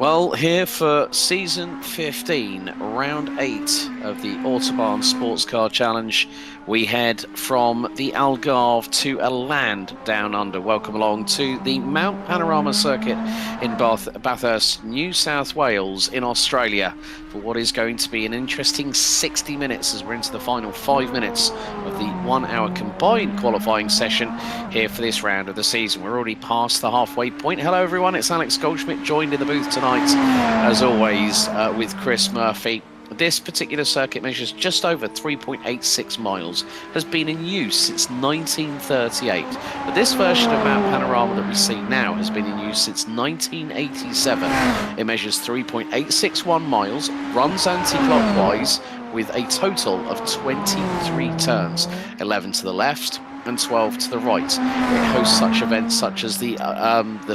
Well, here for season 15, round 8 of the Autobahn Sportscar Challenge, we head from the Algarve to a land down under. Welcome along to the Mount Panorama circuit in Bathurst, New South Wales in Australia for what is going to be an interesting 60 minutes as we're into the final 5 minutes of the 1 hour combined qualifying session here for this round of the season. We're already past the halfway point. Hello everyone, it's Alex Goldschmidt joined in the booth tonight as always with Chris Murphy. This particular circuit measures just over 3.86 miles, has been in use since 1938. But this version of Mount Panorama that we see now has been in use since 1987. It measures 3.861 miles, runs anti-clockwise with a total of 23 turns, 11 to the left and 12 to the right. It hosts such events such as the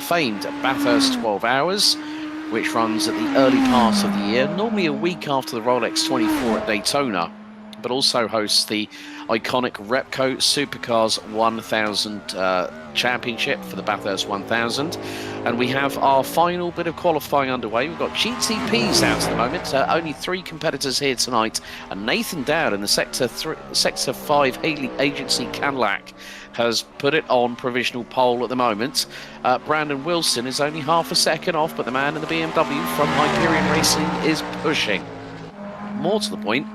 famed Bathurst 12 Hours, which runs at the early part of the year, normally a week after the Rolex 24 at Daytona, but also hosts the iconic Repco Supercars 1000 Championship for the Bathurst 1000. And we have our final bit of qualifying underway. We've got GTPs out at the moment, only 3 competitors here tonight, and Nathan Dowd in the Sector 5 Haley Agency Cadillac has put it on provisional pole at the moment. Brandon Wilson is only half a second off, but the man in the BMW from Hyperion Racing is pushing. More to the point,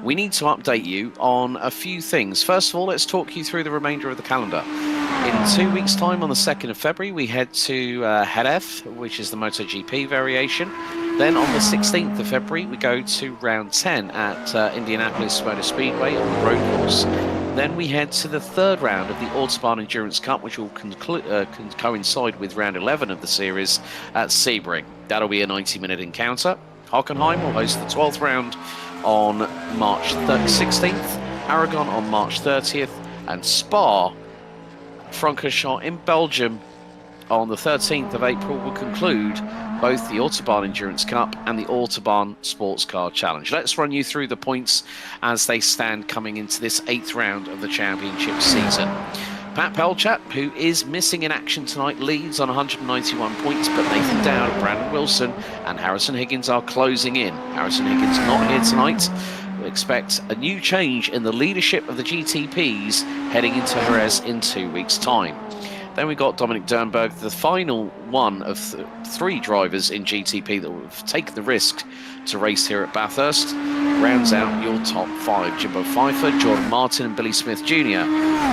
we need to update you on a few things. First of all, let's talk you through the remainder of the calendar. In 2 weeks' time, on the 2nd of February, we head to Jerez, which is the MotoGP variation. Then on the 16th of February, we go to round 10 at Indianapolis Motor Speedway on the road course. Then we head to the 3rd round of the Autobahn Endurance Cup, which will coincide with round 11 of the series at Sebring. That'll be a 90-minute encounter. Hockenheim will host the 12th round on March 16th, Aragon on March 30th, and Spa, Francorchamps in Belgium on the 13th of April will conclude both the Autobahn Endurance Cup and the Autobahn Sports Car Challenge. Let's run you through the points as they stand coming into this 8th round of the championship season. Pat Pelchat, who is missing in action tonight, leads on 191 points, but Nathan Dowd, Brandon Wilson and Harrison Higgins are closing in. Harrison Higgins not here tonight. We expect a new change in the leadership of the GTPs heading into Jerez in 2 weeks' time. Then we got Dominic Dernberg, the final one of 3 drivers in GTP that will take the risk to race here at Bathurst. Rounds out your top 5. Jimbo Pfeiffer, Jordan Martin and Billy Smith Jr.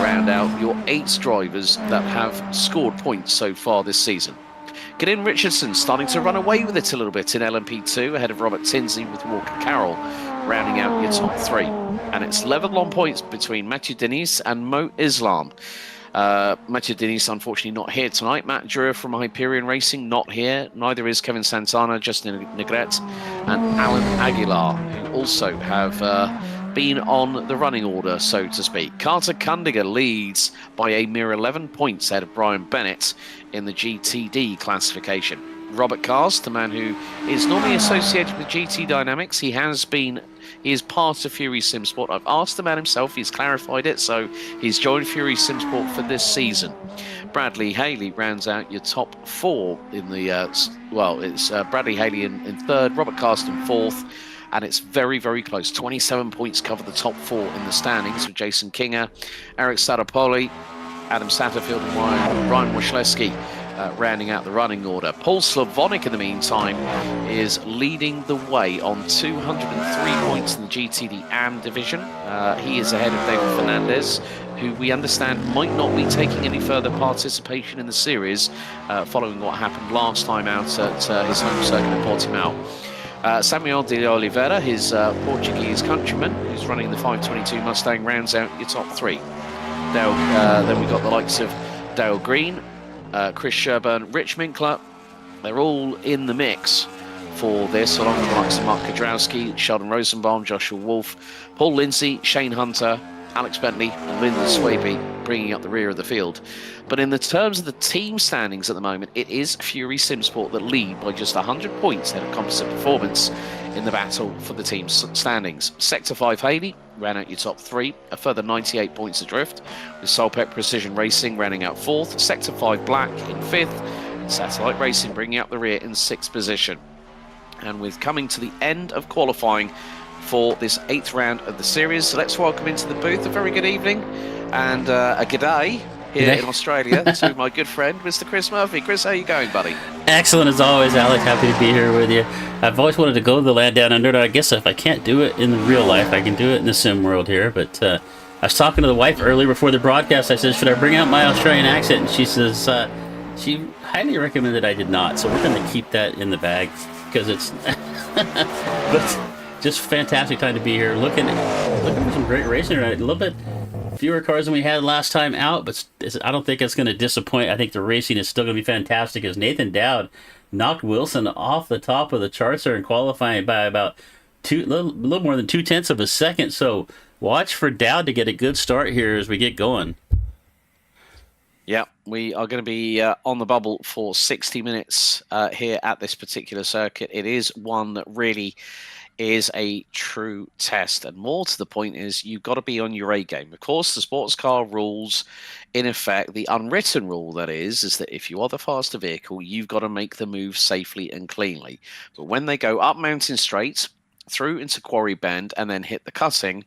round out your 8 drivers that have scored points so far this season. Gideon Richardson starting to run away with it a little bit in LMP2 ahead of Robert Tinsley with Walker Carroll rounding out your top 3. And it's level on points between Mathieu Denis and Mo Islam. Mathieu Denis unfortunately not here tonight. Matt Drewer from Hyperion Racing not here. Neither is Kevin Santana, Justin Negrete and Alan Aguilar, who also have been on the running order, so to speak. Carter Kundiger leads by a mere 11 points ahead of Brian Bennett in the GTD classification. Robert Cast, the man who is normally associated with GT Dynamics, he is part of Fury Simsport. I've asked the man himself, he's clarified it, so he's joined Fury Simsport for this season. Bradley Haley rounds out your top 4 in the, it's Bradley Haley in 3rd, Robert Cast in 4th, and it's very, very close. 27 points cover the top 4 in the standings with Jason Kinger, Eric Staropoli, Adam Satterfield and Ryan Washleski rounding out the running order. Paul Slavonic, in the meantime, is leading the way on 203 points in the GTD AM division. He is ahead of David Fernandez, who we understand might not be taking any further participation in the series following what happened last time out at his home circuit at Portimao. Samuel de Oliveira, his Portuguese countryman, who's running the 522 Mustang, rounds out your top 3. Then we got the likes of Dale Green, Chris Sherburn, Rich Minkler. They're all in the mix for this, along with the likes of Mark Kudrowski, Sheldon Rosenbaum, Joshua Wolf, Paul Lindsay, Shane Hunter, Alex Bentley and Lyndon Swaby bringing up the rear of the field. But in the terms of the team standings at the moment, it is Fury Simsport that lead by just 100 points ahead of Composite Performance in the battle for the team standings. Sector 5 Haley ran out your top 3, a further 98 points adrift, with Solpec Precision Racing rounding out 4th, Sector 5 Black in 5th, Satellite Racing bringing up the rear in 6th position. And with coming to the end of qualifying for this 8th round of the series, let's welcome into the booth a very good evening and a g'day here in Australia to my good friend, Mr. Chris Murphy. Chris, how you going, buddy? Excellent as always, Alex. Happy to be here with you. I've always wanted to go to the land down under. I guess if I can't do it in real life, I can do it in the sim world here. But I was talking to the wife earlier before the broadcast. I said, should I bring out my Australian accent? And she says, she highly recommended I did not. So we're going to keep that in the bag because it's but just fantastic time to be here. Looking for some great racing tonight. A little bit fewer cars than we had last time out, but I don't think it's going to disappoint. I think the racing is still going to be fantastic as Nathan Dowd knocked Wilson off the top of the charts there in qualifying by about a little more than 0.2 of a second. So watch for Dowd to get a good start here as we get going. Yeah, we are going to be on the bubble for 60 minutes here at this particular circuit. It is one that really is a true test, and more to the point is you've got to be on your A game. Of course, the sports car rules, in effect, the unwritten rule that is that if you are the faster vehicle, you've got to make the move safely and cleanly. But when they go up mountain straight, through into Quarry Bend, and then hit the cutting,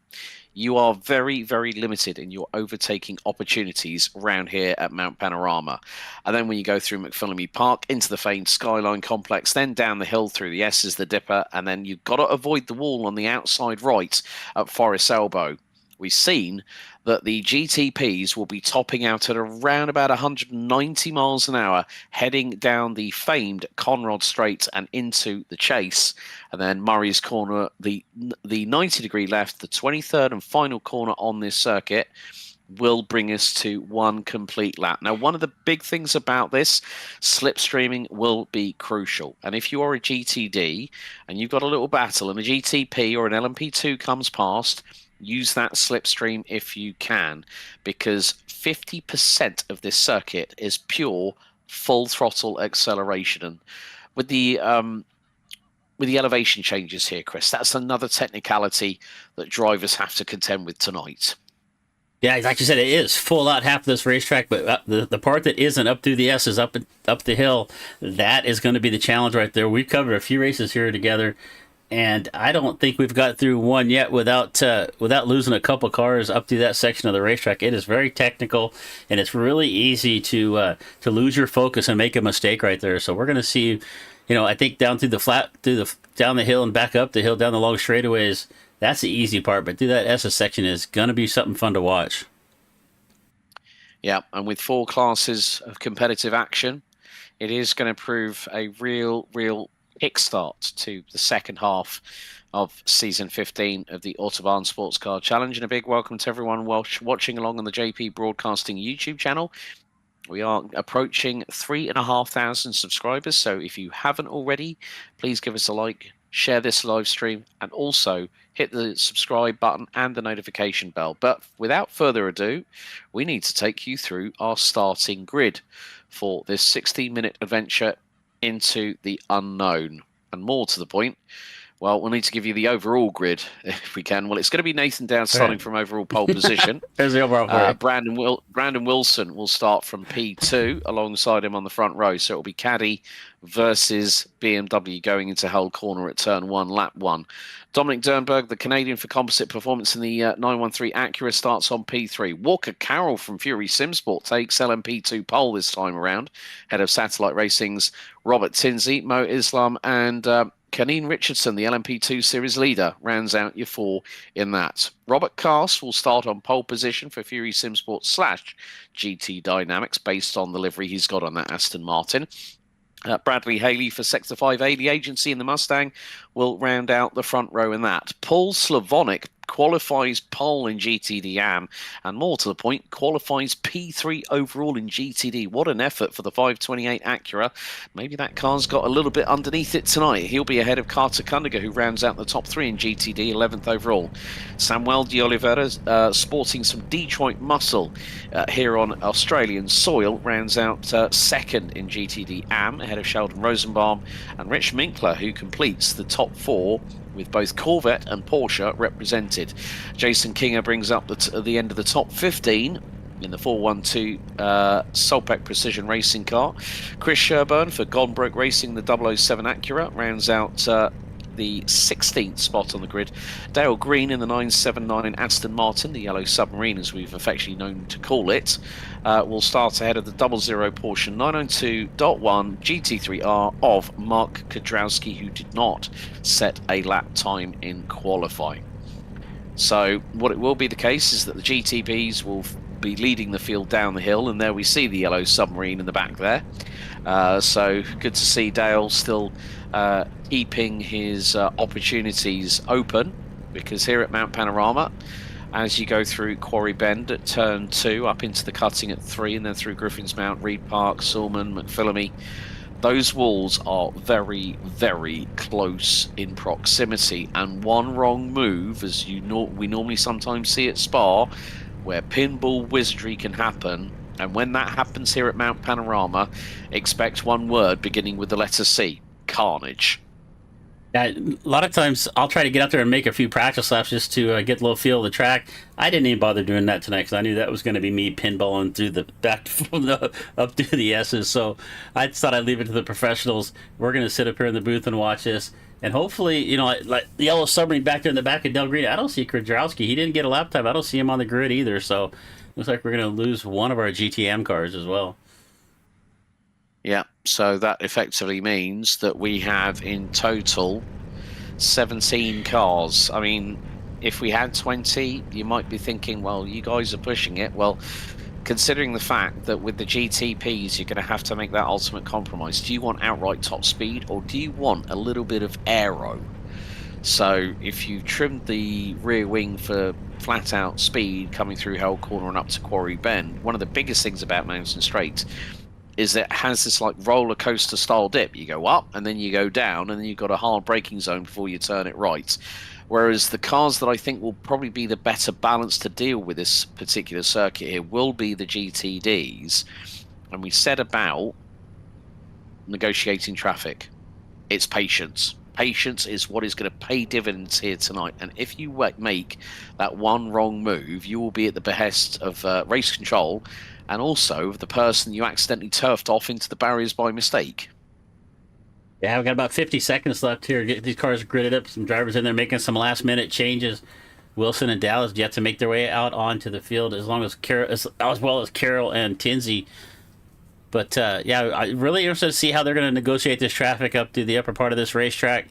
you are very, very limited in your overtaking opportunities around here at Mount Panorama. And then when you go through McPhillamy Park into the famed Skyline Complex, then down the hill through the S's, the Dipper, and then you've got to avoid the wall on the outside right at Forest Elbow. We've seen that the GTPs will be topping out at around about 190 miles an hour, heading down the famed Conrod Straight and into the Chase. And then Murray's Corner, the 90-degree left, the 23rd and final corner on this circuit, will bring us to one complete lap. Now, one of the big things about this, slipstreaming will be crucial. And if you are a GTD and you've got a little battle and a GTP or an LMP2 comes past, use that slipstream if you can, because 50% of this circuit is pure full throttle acceleration. And with the elevation changes here, Chris, that's another technicality that drivers have to contend with tonight. Yeah, like you said, it is full out half of this racetrack, but the part that isn't up through the S is up the hill. That is going to be the challenge right there. We've covered a few races here together, and I don't think we've got through one yet without losing a couple cars up through that section of the racetrack. It is very technical, and it's really easy to lose your focus and make a mistake right there. So we're going to see, I think down through down the hill and back up the hill, down the long straightaways. That's the easy part, but through that S section is going to be something fun to watch. Yeah, and with 4 classes of competitive action, it is going to prove a real kickstart to the second half of Season 15 of the Autobahn Sportscar Challenge. And a big welcome to everyone watching along on the JP Broadcasting YouTube channel. We are approaching 3,500 subscribers, so if you haven't already, please give us a like, share this live stream, and also hit the subscribe button and the notification bell. But without further ado, we need to take you through our starting grid for this 16-minute adventure into the unknown. And more to the point, well, we'll need to give you the overall grid if we can. Well, it's going to be Nathan Dowd starting from overall pole position. There's the overall Brandon Wilson will start from P2 alongside him on the front row. So it'll be Caddy versus BMW going into Hull Corner at turn 1, lap 1. Dominic Dernberg, the Canadian for composite performance in the 913 Acura, starts on P3. Walker Carroll from Fury Simsport takes LMP2 pole this time around, head of Satellite Racing's Robert Tinsey, Mo Islam, and Kaneen Richardson, the LMP2 series leader, rounds out your 4 in that. Robert Cast will start on pole position for Fury Simsport / GT Dynamics based on the livery he's got on that Aston Martin. Bradley Haley for Sector 5A, the agency in the Mustang, will round out the front row in that. Paul Slavonic qualifies pole in GTD AM, and more to the point, qualifies P3 overall in GTD. What an effort for the 528 Acura. Maybe that car's got a little bit underneath it tonight. He'll be ahead of Carter Kundiger, who rounds out the top 3 in GTD, 11th overall. Samuel de Oliveira, sporting some Detroit muscle here on Australian soil, rounds out second in GTD AM, ahead of Sheldon Rosenbaum, and Rich Minkler, who completes the top 4 with both Corvette and Porsche represented. Jason Kinger brings up the end of the top 15 in the 412 Solpec Precision Racing car. Chris Sherburn for Gonbrook Racing, the 007 Acura, rounds out the 16th spot on the grid. Dale Green in the 979 Aston Martin, the Yellow Submarine as we've affectionately known to call it, will start ahead of the 00 Porsche 992.1 GT3R of Mark Kudrowski, who did not set a lap time in qualifying. So what it will be the case is that the GTPs will be leading the field down the hill, and there we see the Yellow Submarine in the back there. So good to see Dale still keeping his opportunities open, because here at Mount Panorama, as you go through Quarry Bend at turn 2, up into the cutting at 3, and then through Griffin's Mount, Reed Park, Sulman, McPhillamy, those walls are very, very close in proximity, and one wrong move, as we normally sometimes see at Spa, where pinball wizardry can happen. And when that happens here at Mount Panorama, expect one word beginning with the letter C: carnage. Yeah, a lot of times I'll try to get out there and make a few practice laps just to get a little feel of the track. I didn't even bother doing that tonight because I knew that was going to be me pinballing through the back up through the S's. So I just thought I'd leave it to the professionals. We're going to sit up here in the booth and watch this. And hopefully, you know, like the Yellow Submarine back there in the back of Del Green, I don't see Kudrowski. He didn't get a lap time. I don't see him on the grid either. So looks like we're going to lose one of our GTM cars as well. Yeah, so that effectively means that we have in total 17 cars. I mean, if we had 20, you might be thinking, well, you guys are pushing it. Well, considering the fact that with the GTPs, you're going to have to make that ultimate compromise. Do you want outright top speed, or do you want a little bit of aero? So if you trimmed the rear wing for flat out speed coming through Hell Corner and up to Quarry Bend, one of the biggest things about Mountain Straight is that it has this like roller coaster style dip. You go up and then you go down, and then you've got a hard braking zone before you turn it right. Whereas the cars that I think will probably be the better balance to deal with this particular circuit here will be the GTDs. And we said about negotiating traffic. It's patience. Patience is what is going to pay dividends here tonight. And if you make that one wrong move, you will be at the behest of race control, and also of the person you accidentally turfed off into the barriers by mistake. Yeah, we've got about 50 seconds left here. Get these cars gridded up. Some drivers in there making some last-minute changes. Wilson and Dallas yet to make their way out onto the field, as well as Carroll and Tinsey. But yeah, I'm really interested to see how they're going to negotiate this traffic up to the upper part of this racetrack.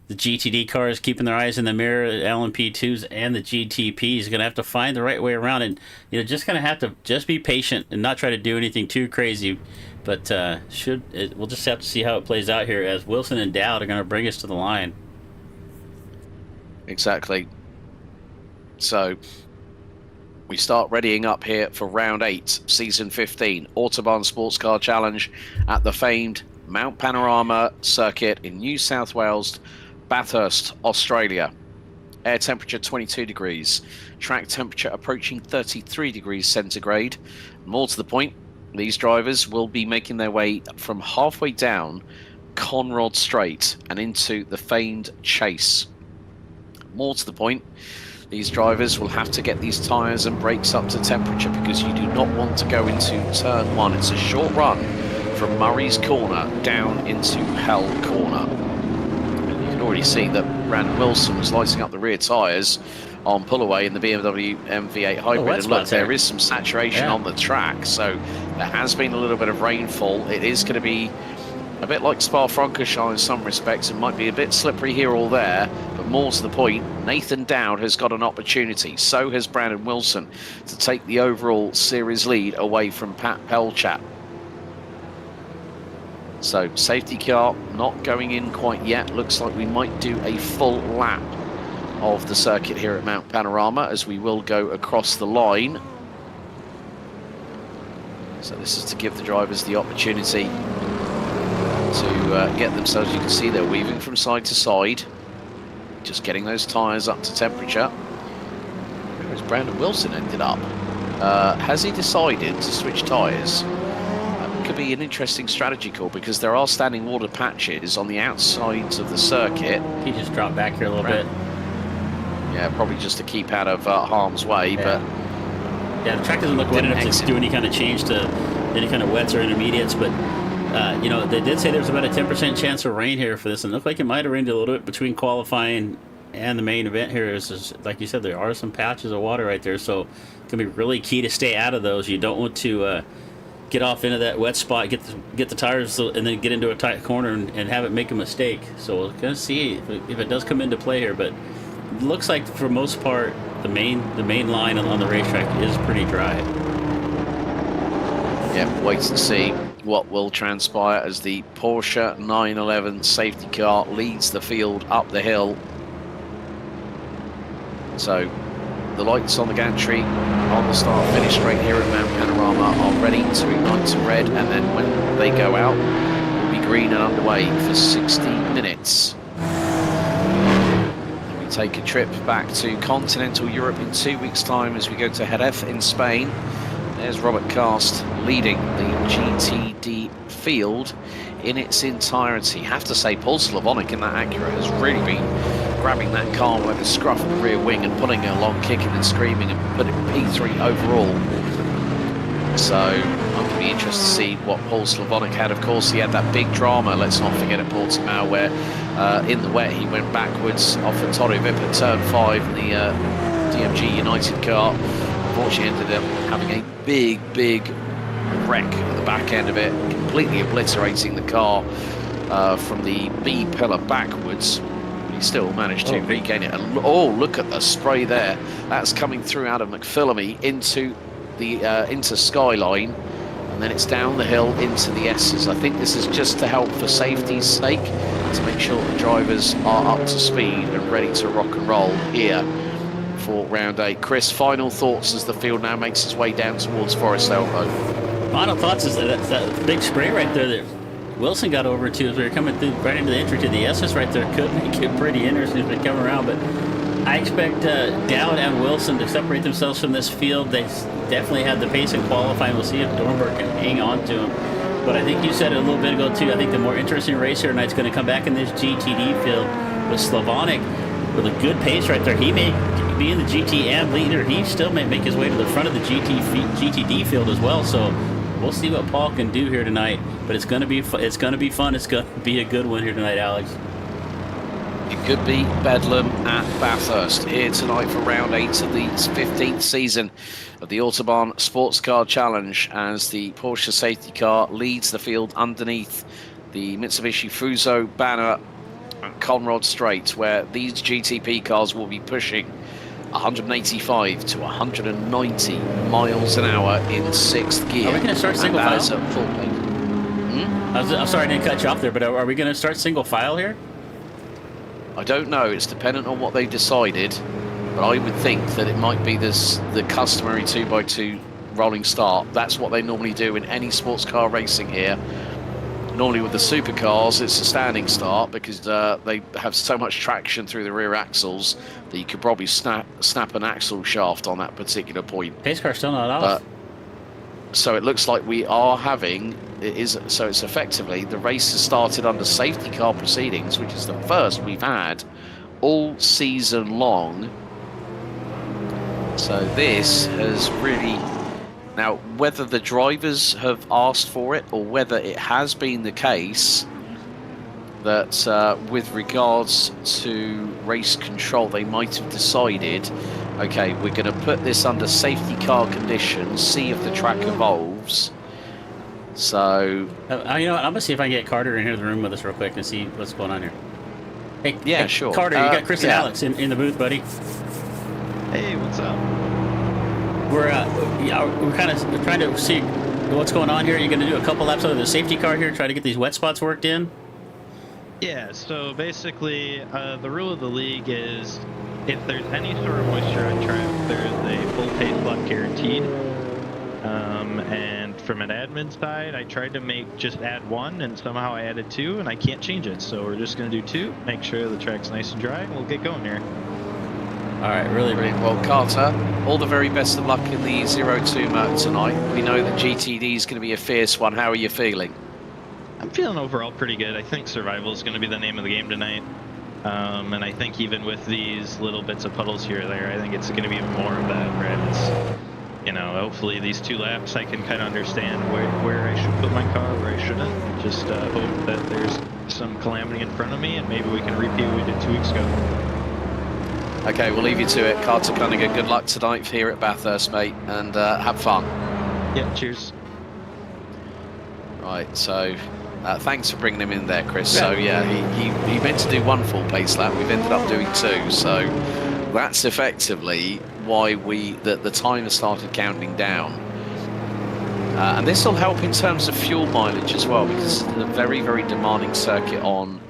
The GTD cars keeping their eyes in the mirror, the LMP2s and the GTPs are going to have to find the right way around, and just going to have to just be patient and not try to do anything too crazy. But we'll just have to see how it plays out here as Wilson and Dowd are going to bring us to the line. Exactly. So we start readying up here for round 8, season 15, Autobahn Sports Car Challenge at the famed Mount Panorama circuit in New South Wales, Bathurst, Australia. Air temperature 22 degrees. Track temperature approaching 33 degrees centigrade. More to the point, these drivers will be making their way from halfway down Conrod Straight and into the famed Chase. More to the point, these drivers will have to get these tyres and brakes up to temperature, because you do not want to go into turn 1. It's a short run from Murray's Corner down into Hell Corner. And you can already see that Brandon Wilson was lighting up the rear tyres on pull-away in the BMW MV8 Hybrid. And look, there is some saturation on the track, so there has been a little bit of rainfall. It is going to be a bit like Spa-Francorchamps in some respects. It might be a bit slippery here or there, but more to the point, Nathan Dowd has got an opportunity. So has Brandon Wilson to take the overall series lead away from Pat Pelchat. So safety car not going in quite yet. Looks like we might do a full lap of the circuit here at Mount Panorama, as we will go across the line. So this is to give the drivers the opportunity to get themselves, you can see they're weaving from side to side, just getting those tyres up to temperature. Where's Brandon Wilson ended up? Has he decided to switch tyres? That could be an interesting strategy call, because there are standing water patches on the outsides of the circuit. He just dropped back here a little bit. Yeah, probably just to keep out of harm's way, but Yeah, the track doesn't look wet enough to do any kind of change to any kind of wets or intermediates, but you know, they did say there was about a 10% chance of rain here for this, and it looked like it might have rained a little bit between qualifying and the main event here. Is like you said, there are some patches of water right there, so it's gonna be really key to stay out of those. You don't want to get off into that wet spot, get the tires, and then get into a tight corner and have it make a mistake. So we're gonna see if it does come into play here, but it looks like for most part the main line on the racetrack is pretty dry. Yeah, wait and see what will transpire as the Porsche 911 safety car leads the field up the hill. So the lights on the gantry on the start finish straight here at Mount Panorama are ready to ignite to red, and then when they go out, will be green and underway for 60 minutes. And we take a trip back to continental Europe in 2 weeks' time as we go to Jerez in Spain. There's Robert Cast leading the GTD field in its entirety. Have to say, Paul Slavonic in that Acura has really been grabbing that car by the scruff of the rear wing and putting it along, kicking and screaming, and putting P3 overall. So I'm going to be interested to see what Paul Slavonic had. Of course, he had that big drama, let's not forget, at Portimao, where in the wet he went backwards off the Torre Vip at turn 5 in the DMG United car. Unfortunately ended up having a big wreck at the back end of it, completely obliterating the car from the B pillar backwards. He still managed to regain it. And oh, look at the spray there. That's coming through out of McPhillamy into the into Skyline, and then it's down the hill into the S's. I think this is just to help for safety's sake, to make sure the drivers are up to speed and ready to rock and roll here for round 8. Chris, final thoughts as the field now makes its way down towards Forest Elbow. Final thoughts is that big spray right there that Wilson got over to as we were coming through right into the entry to the SS right there could make it pretty interesting as we come around, but I expect Dowd and Wilson to separate themselves from this field. They definitely have the pace in qualifying. We'll see if Dornberg can hang on to him. But I think you said it a little bit ago too, I think the more interesting race here tonight's going to come back in this GTD field with Slavonic with a good pace right there. He may be in the GTM leader. He still may make his way to the front of the GTD field as well. So we'll see what Paul can do here tonight. But it's going to be fun. It's going to be a good one here tonight, Alex. It could be bedlam at Bathurst here tonight for round 8 of the 15th season of the Autobahn Sportscar Challenge, as the Porsche safety car leads the field underneath the Mitsubishi Fuso banner at Conrod Straight, where these GTP cars will be pushing 185 to 190 miles an hour in 6th gear. Are we going to start single file? That is at full pace. I'm sorry I didn't cut you off there, but are we going to start single file here? I don't know. It's dependent on what they've decided, but I would think that it might be the customary 2x2 rolling start. That's what they normally do in any sports car racing here. Normally with the supercars, it's a standing start because they have so much traction through the rear axles that you could probably snap an axle shaft on that particular point. Pace car's still not off. So it looks like we are having, so it's effectively, the race has started under safety car proceedings, which is the first we've had all season long. So this has really, now whether the drivers have asked for it or whether it has been the case that with regards to race control, they might have decided, okay, we're going to put this under safety car conditions, see if the track evolves. So, you know what? I'm going to see if I can get Carter in here in the room with us real quick and see what's going on here. Hey, sure. Carter, you got Chris and Alex in the booth, buddy. Hey, what's up? We're kind of trying to see what's going on here. You're going to do a couple laps of the safety car here, try to get these wet spots worked in? Yeah, so basically, the rule of the league is if there's any sort of moisture on track, there's a full pace lap guaranteed. And from an admin side, I tried to just add 1, and somehow I added 2, and I can't change it. So we're just going to do 2, make sure the track's nice and dry, and we'll get going here. All right, really brilliant. Well, Carter, all the very best of luck in the 0-2 tonight. We know that GTD is going to be a fierce one. How are you feeling? I'm feeling overall pretty good. I think survival is going to be the name of the game tonight. And I think even with these little bits of puddles here or there, I think it's going to be more of that, right? hopefully these 2 laps I can kind of understand where I should put my car, where I shouldn't. Just hope that there's some calamity in front of me, and maybe we can repeat what we did 2 weeks ago. Okay, we'll leave you to it. Carter Cunningham, good luck tonight here at Bathurst, mate, and have fun. Yeah, cheers. Right, so thanks for bringing him in there, Chris. So yeah, he meant to do 1 full pace lap. We've ended up doing 2, so that's effectively why the timer started counting down. And this will help in terms of fuel mileage as well, because it's a very, very demanding circuit on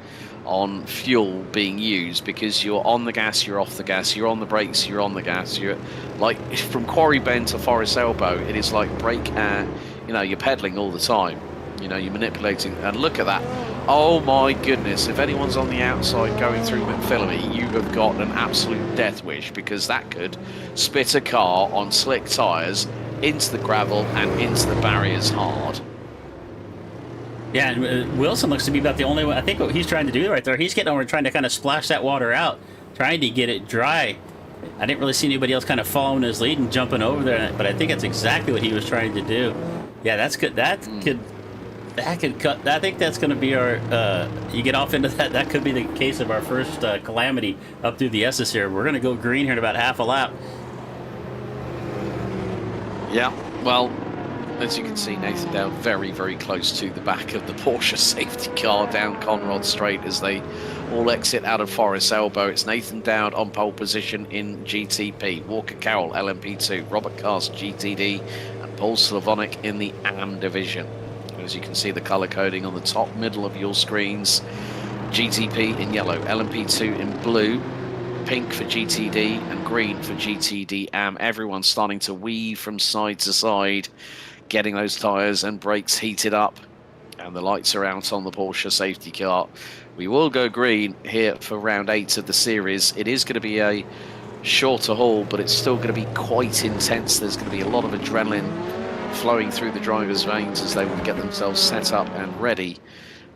fuel being used, because you're on the gas, you're off the gas, you're on the brakes, you're on the gas. You're like from Quarry Bend to Forest Elbow, it is like brake and you're pedaling all the time. You're manipulating, and look at that. Oh my goodness, if anyone's on the outside going through McPhillamy, you have got an absolute death wish, because that could spit a car on slick tyres into the gravel and into the barriers hard. Yeah, and Wilson looks to be about the only one. I think what he's trying to do right there, he's getting over trying to kind of splash that water out, trying to get it dry. I didn't really see anybody else kind of following his lead and jumping over there, but I think that's exactly what he was trying to do. Yeah, that's good. That could cut. I think that's going to be our. You get off into that. That could be the case of our first calamity up through the S's here. We're going to go green here in about half a lap. Yeah, well, as you can see, Nathan Dowd very, very close to the back of the Porsche safety car down Conrod Straight as they all exit out of Forest Elbow. It's Nathan Dowd on pole position in GTP, Walker Carroll LMP2, Robert Cast GTD, and Paul Slavonic in the AM division. As you can see, the color coding on the top middle of your screens: GTP in yellow, LMP2 in blue, pink for GTD, and green for GTD AM. Everyone's starting to weave from side to side, getting those tyres and brakes heated up, and the lights are out on the Porsche safety car. We will go green here for round 8 of the series. It is going to be a shorter haul, but it's still going to be quite intense. There's going to be a lot of adrenaline flowing through the drivers' veins as they will get themselves set up and ready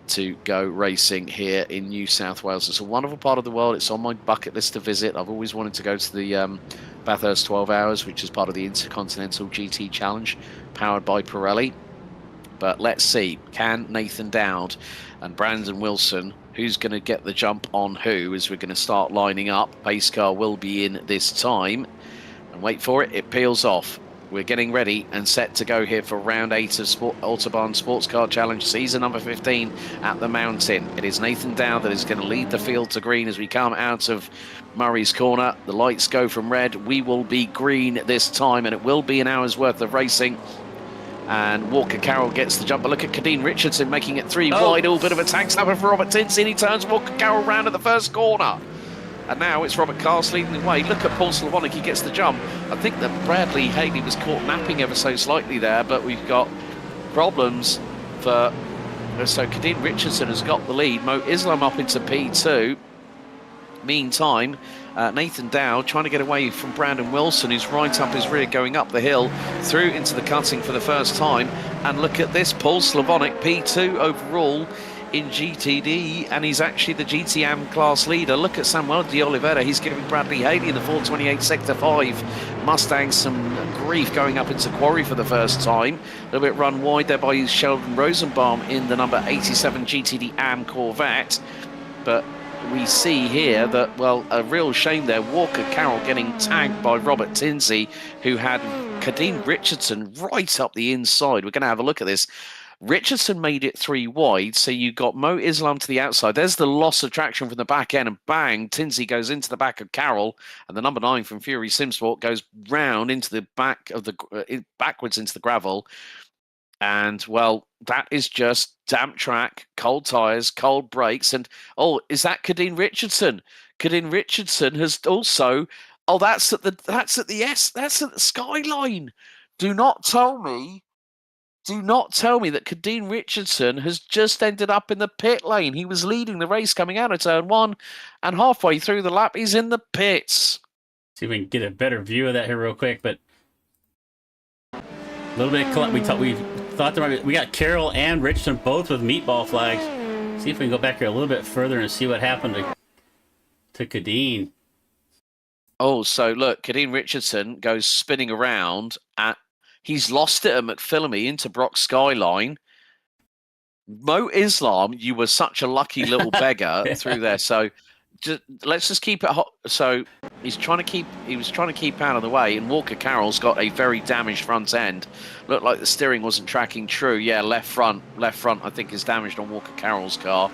to go racing here in New South Wales. It's a wonderful part of the world. It's on my bucket list to visit. I've always wanted to go to the Bathurst 12 Hours, which is part of the Intercontinental GT Challenge, powered by Pirelli. But let's see, can Nathan Dowd and Brandon Wilson, who's going to get the jump on who, as we're going to start lining up. Pace car will be in this time. And wait for it, it peels off. We're getting ready and set to go here for round 8 of Autobahn Sportscar Challenge, season number 15 at the Mountain. It is Nathan Dowd that is going to lead the field to green as we come out of Murray's Corner. The lights go from red. We will be green this time, and it will be an hour's worth of racing. And Walker Carroll gets the jump. But look at Kadeen Richardson making it 3 wide. All bit of a tank snapper for Robert Tinsley. He turns Walker Carroll round at the first corner. And now it's Robert Cast leading the way. Look at Paul Slavonic, he gets the jump. I think that Bradley Haley was caught napping ever so slightly there, but we've got problems for... So Kadeen Richardson has got the lead. Mo Islam up into P2. Meantime, Nathan Dowd trying to get away from Brandon Wilson, who's right up his rear going up the hill, through into the cutting for the first time. And look at this, Paul Slavonic, P2 overall in GTD, and he's actually the GTM class leader. Look at Samuel de Oliveira, he's giving Bradley Haley in the 428 Sector 5 Mustang some grief going up into Quarry for the first time. A little bit run wide there by Sheldon Rosenbaum in the number 87 GTD AM Corvette. But we see here that, well, a real shame there. Walker Carroll getting tagged by Robert Tinsley, who had Kadeen Richardson right up the inside. We're going to have a look at this. Richardson made it 3 wide, so you got Mo Islam to the outside. There's the loss of traction from the back end, and bang, Tinsley goes into the back of Carroll, and the number 9 from Fury Simsport goes round into the back of the backwards into the gravel. And, well, that is just damp track, cold tyres, cold brakes, and, oh, is that Kadeen Richardson? Kadeen Richardson has also, oh, that's at the skyline. Do not tell me that Kadeen Richardson has just ended up in the pit lane. He was leading the race coming out of turn 1, and halfway through the lap, he's in the pits. See if we can get a better view of that here real quick, but a little bit. We thought there might be, we got Carroll and Richardson both with meatball flags. See if we can go back here a little bit further and see what happened to Kadeen. Oh, so look, Kadeen Richardson goes spinning around he's lost it at McPhillamy into Brock Skyline. Mo Islam, you were such a lucky little beggar through there. So let's just keep it hot. So he was trying to keep out of the way, and Walker Carroll's got a very damaged front end. Looked like the steering wasn't tracking true. Yeah, left front I think is damaged on Walker Carroll's car.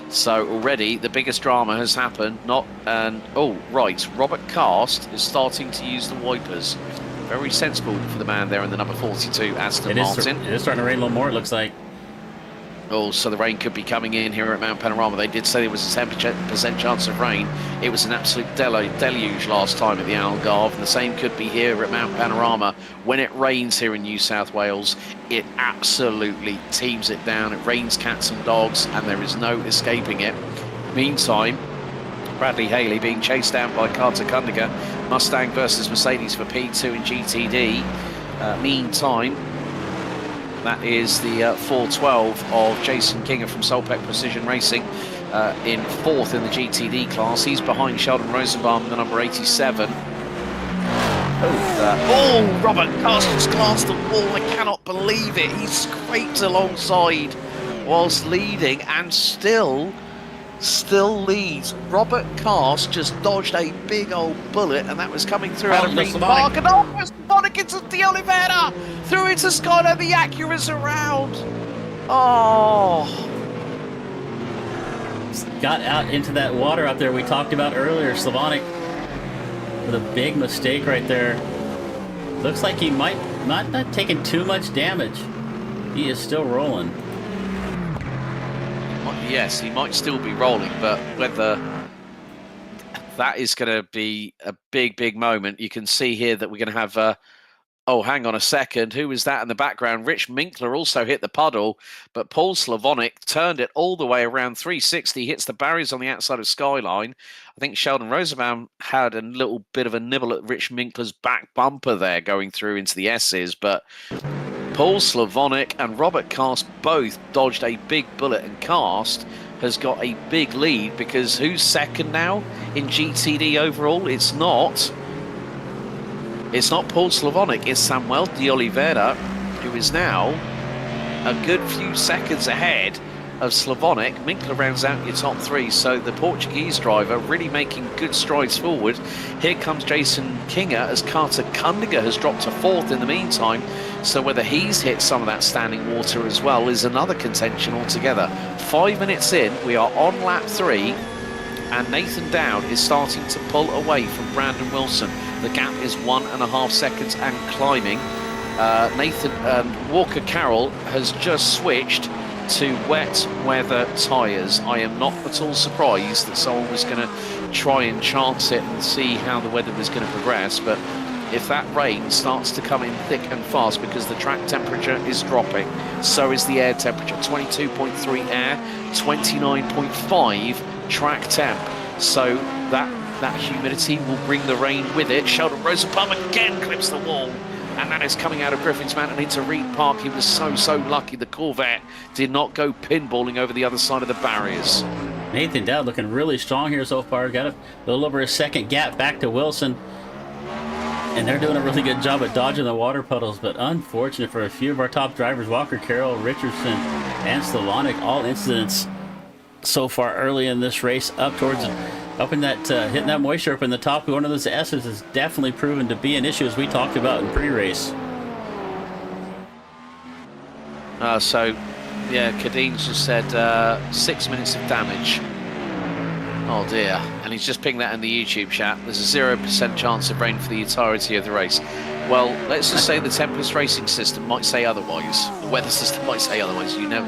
So already the biggest drama has happened. Robert Cast is starting to use the wipers. Very sensible for the man there in the number 42 Aston Martin. It is starting to rain a little more, it looks like. Oh, so the rain could be coming in here at Mount Panorama. They did say there was a 10% chance of rain. It was an absolute deluge last time at the Algarve, and the same could be here at Mount Panorama. When it rains here in New South Wales, it absolutely teams it down. It rains cats and dogs, and there is no escaping it. Meantime, Bradley Haley being chased down by Carter Kundiger. Mustang versus Mercedes for P2 in GTD. Meantime, that is the 412 of Jason Kinger from Solpec Precision Racing in fourth in the GTD class. He's behind Sheldon Rosenbaum, the number 87. Robert Castle's glanced the wall. I cannot believe it. He scraped alongside whilst leading and still leads. Robert Cast just dodged a big old bullet, and that was coming through out of Green Park. And it was Slavonic into De Oliveira, through into Skyler. The Acura's around. Got out into that water out there we talked about earlier. Slavonic with a big mistake right there. Looks like he might not taking too much damage. He is still rolling. Yes, he might still be rolling, but whether that is going to be a big moment. You can see here that we're going to have hang on a second. Who was that in the background? Rich Minkler also hit the puddle, but Paul Slavonic turned it all the way around 360, hits the barriers on the outside of Skyline. I think Sheldon Rosenbaum had a little bit of a nibble at Rich Minkler's back bumper there going through into the S's, but Paul Slavonic and Robert Cast both dodged a big bullet, and Cast has got a big lead because who's second now in GTD overall? It's not Paul Slavonic, it's Samuel De Oliveira, who is now a good few seconds ahead of Slavonic. Minkler rounds out your top three, so the Portuguese driver really making good strides forward. Here comes Jason Kinger as Carter Kundiger has dropped to fourth in the meantime, so whether he's hit some of that standing water as well is another contention altogether. 5 minutes in, we are on lap 3, and Nathan Dowd is starting to pull away from Brandon Wilson. The gap is 1.5 seconds and climbing. Walker Carroll has just switched to wet weather tyres. I am not at all surprised that someone was going to try and chance it and see how the weather was going to progress, but if that rain starts to come in thick and fast, because the track temperature is dropping, so is the air temperature. 22.3 air, 29.5 track temp, so that humidity will bring the rain with it. Sheldon Rosenbaum again clips the wall, and that is coming out of Griffin's Mountain into Reed Park. He was so lucky the Corvette did not go pinballing over the other side of the barriers. Nathan Dowd looking really strong here so far. Got a little over a second gap back to Wilson. And they're doing a really good job at dodging the water puddles, but unfortunate for a few of our top drivers, Walker Carroll, Richardson, and Slavonic, all incidents so far early in this race hitting that moisture up in the top of one of those S's has definitely proven to be an issue, as we talked about in pre-race. Kadeen's just said 6 minutes of damage. Oh dear, and he's just pinged that in the YouTube chat. There's a 0% chance of rain for the entirety of the race. Well, let's just say the Tempest racing system might say otherwise. The weather system might say otherwise, you know.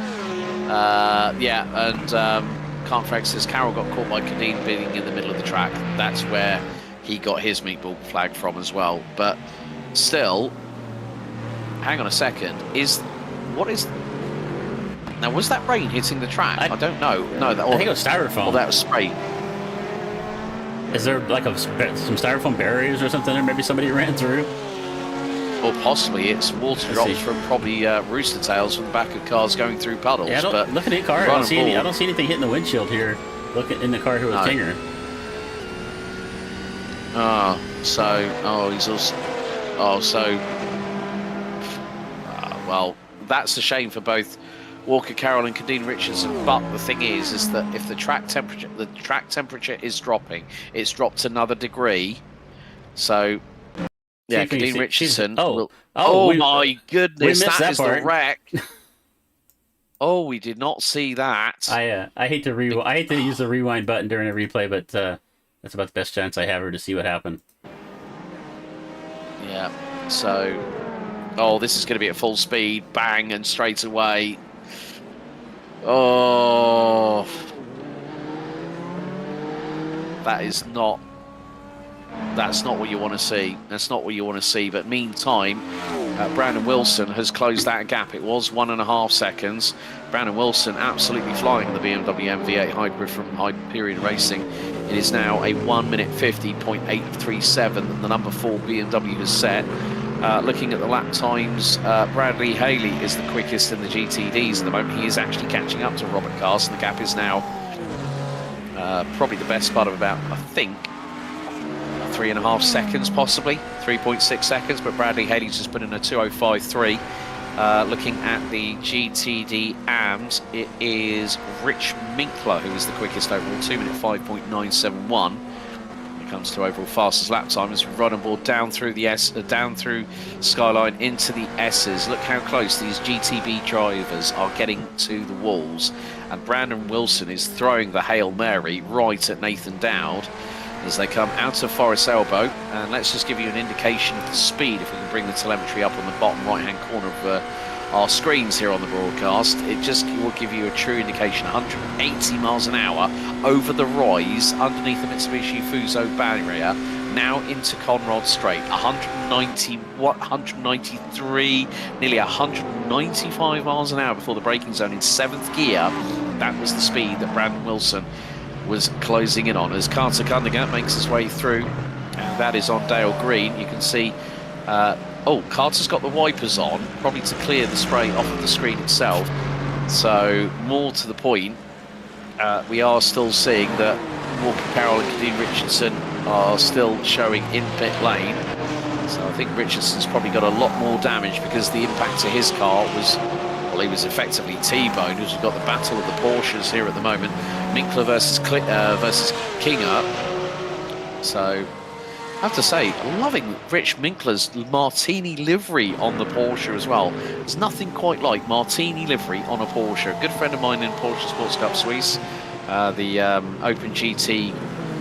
Canfrax says Carroll got caught by Kadeen being in the middle of the track. That's where he got his meatball flag from as well. But still, hang on a second. Now, was that rain hitting the track? I don't know. No, I think it was styrofoam. Well, that was spray. Is there like some styrofoam barriers or something, or maybe somebody ran through? Or possibly it's water drops from probably rooster tails from the back of cars going through puddles. Yeah, but look at the car. I don't see anything hitting the windshield here. Look in the car here with Kinger. He's also. Well, that's a shame for both Walker Carroll and Kadeen Richardson. But the thing is that if the track temperature is dropping, it's dropped another degree. So, yeah, Kadeen Richardson. My goodness, that is the wreck. Oh, we did not see that. I hate to I hate to use the rewind button during a replay, but that's about the best chance I have to see what happened. Yeah. So, this is going to be at full speed, bang, and straight away. Oh, that's not what you want to see. That's not what you want to see. But meantime, Brandon Wilson has closed that gap. It was 1.5 seconds. Brandon Wilson absolutely flying the BMW MV8 Hybrid from Hyperion Racing. It is now a 1 minute 50.837 that the number 4 BMW has set. Looking at the lap times, Bradley Haley is the quickest in the GTDs at the moment. He is actually catching up to Robert Carson. The gap is now probably the best part of about, I think, 3.5 seconds, possibly 3.6 seconds. But Bradley Haley's just put in a 2:05.3. Looking at the GTD AMS, it is Rich Minkler who is the quickest overall, 2 minute 5.971. When it comes to overall fastest lap time, as we run on board down through the down through Skyline into the S's. Look how close these GTB drivers are getting to the walls, and Brandon Wilson is throwing the Hail Mary right at Nathan Dowd as they come out of Forest Elbow. And let's just give you an indication of the speed if we can bring the telemetry up on the bottom right hand corner of our screens here on the broadcast. It just will give you a true indication. 180 miles an hour over the rise underneath the Mitsubishi Fuso barrier, now into Conrod Straight. 193, nearly 195 miles an hour before the braking zone in 7th gear. That was the speed that Brandon Wilson was closing in on as Carter Cunningham makes his way through, and that is on Dale Green. You can see Carter's got the wipers on, probably to clear the spray off of the screen itself. So more to the point, we are still seeing that Walker Carroll and Kadeen Richardson are still showing in pit lane. So I think Richardson's probably got a lot more damage because the impact to his car was, well, he was effectively T-boned, as we've got the battle of the Porsches here at the moment. Minkler versus Kinger. So I have to say, loving Rich Minkler's Martini livery on the Porsche as well. There's nothing quite like Martini livery on a Porsche. A good friend of mine in Porsche Sports Cup Suisse, the Open GT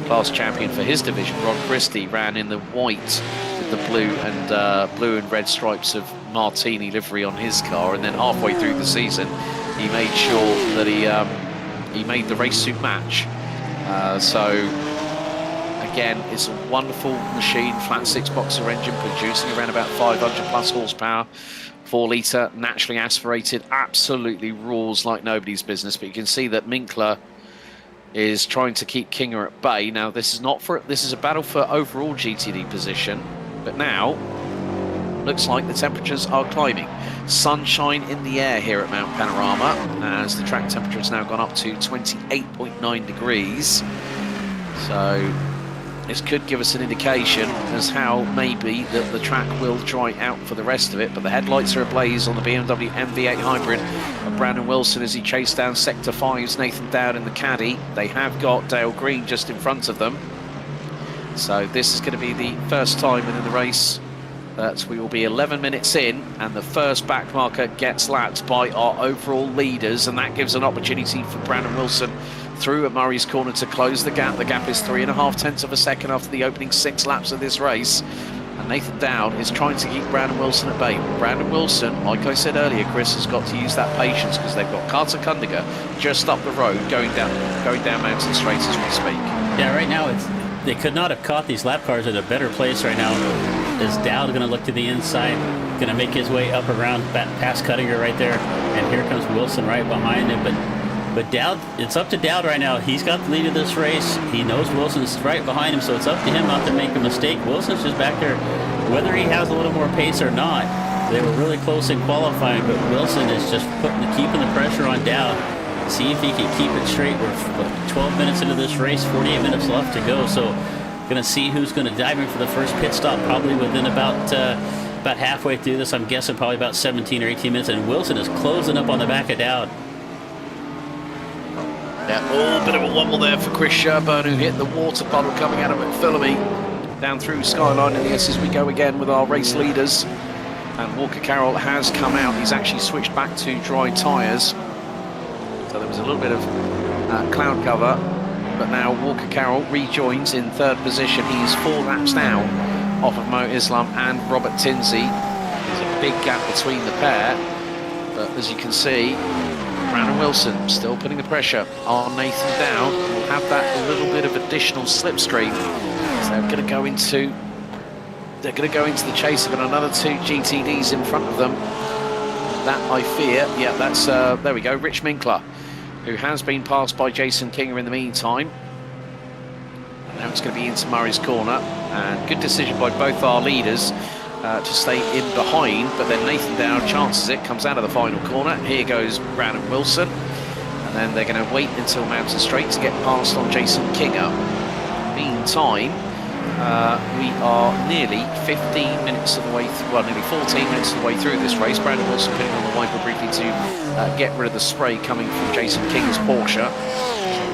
class champion for his division, Ron Christie, ran in the white with the blue and red stripes of Martini livery on his car, and then halfway through the season he made sure that he made the race suit match. So again, it's a wonderful machine, flat 6-boxer engine producing around about 500 plus horsepower, 4 litre, naturally aspirated, absolutely roars like nobody's business. But you can see that Minkler is trying to keep Kinger at bay. Now this is a battle for overall GTD position, but now looks like the temperatures are climbing. Sunshine in the air here at Mount Panorama, as the track temperature has now gone up to 28.9 degrees. So this could give us an indication as how maybe the track will dry out for the rest of it. But the headlights are ablaze on the BMW MV8 Hybrid of Brandon Wilson as he chased down Sector 5's Nathan Dowd in the caddy. They have got Dale Green just in front of them. So this is going to be the first time in the race that we will be 11 minutes in, and the first back marker gets lapped by our overall leaders, and that gives an opportunity for Brandon Wilson through at Murray's Corner to close the gap. The gap is 3.5 tenths of a second after the opening 6 laps of this race, and Nathan Dowd is trying to keep Brandon Wilson at bay. Brandon Wilson, like I said earlier, Chris, has got to use that patience because they've got Carter Kundiger just up the road going down Mountain Straight as we speak. Yeah, right now they could not have caught these lap cars at a better place right now. Is Dowd going to look to the inside, going to make his way up around past Cuttinger right there, and here comes Wilson right behind him. But Dowd, it's up to Dowd right now. He's got the lead of this race. He knows Wilson's right behind him, so it's up to him not to make a mistake. Wilson's just back there, whether he has a little more pace or not. They were really close in qualifying, but Wilson is just keeping the pressure on Dowd. See if he can keep it straight. We're 12 minutes into this race, 48 minutes left to go. So Gonna see who's gonna dive in for the first pit stop, probably within about halfway through this. I'm guessing probably about 17 or 18 minutes, and Wilson is closing up on the back of Dowd. Yeah, bit of a wobble there for Chris Sherburne, who hit the water puddle coming out of McPhillamy. Down through Skyline in the S as we go again with our race leaders. And Walker Carroll has come out. He's actually switched back to dry tyres. So there was a little bit of cloud cover. But now Walker Carroll rejoins in third position. He's 4 laps down off of Mo Islam and Robert Tinsey. There's a big gap between the pair. But as you can see, Brandon Wilson still putting the pressure on Nathan Dowd. Will have that little bit of additional slipstream. So they're going to go into the chase of another 2 GTDs in front of them. That I fear, yeah, that's there we go, Rich Minkler, who has been passed by Jason Kinger in the meantime. And now it's going to be into Murray's corner, and good decision by both our leaders to stay in behind. But then Nathan Dowd chances it, comes out of the final corner. Here goes Brandon Wilson, and then they're going to wait until Mountain Straight to get past on Jason Kinger. Meantime, we are nearly 15 minutes of the way, nearly 14 minutes of the way through this race. Brandon Wilson putting on the wiper briefly to get rid of the spray coming from Jason Kinger's Porsche.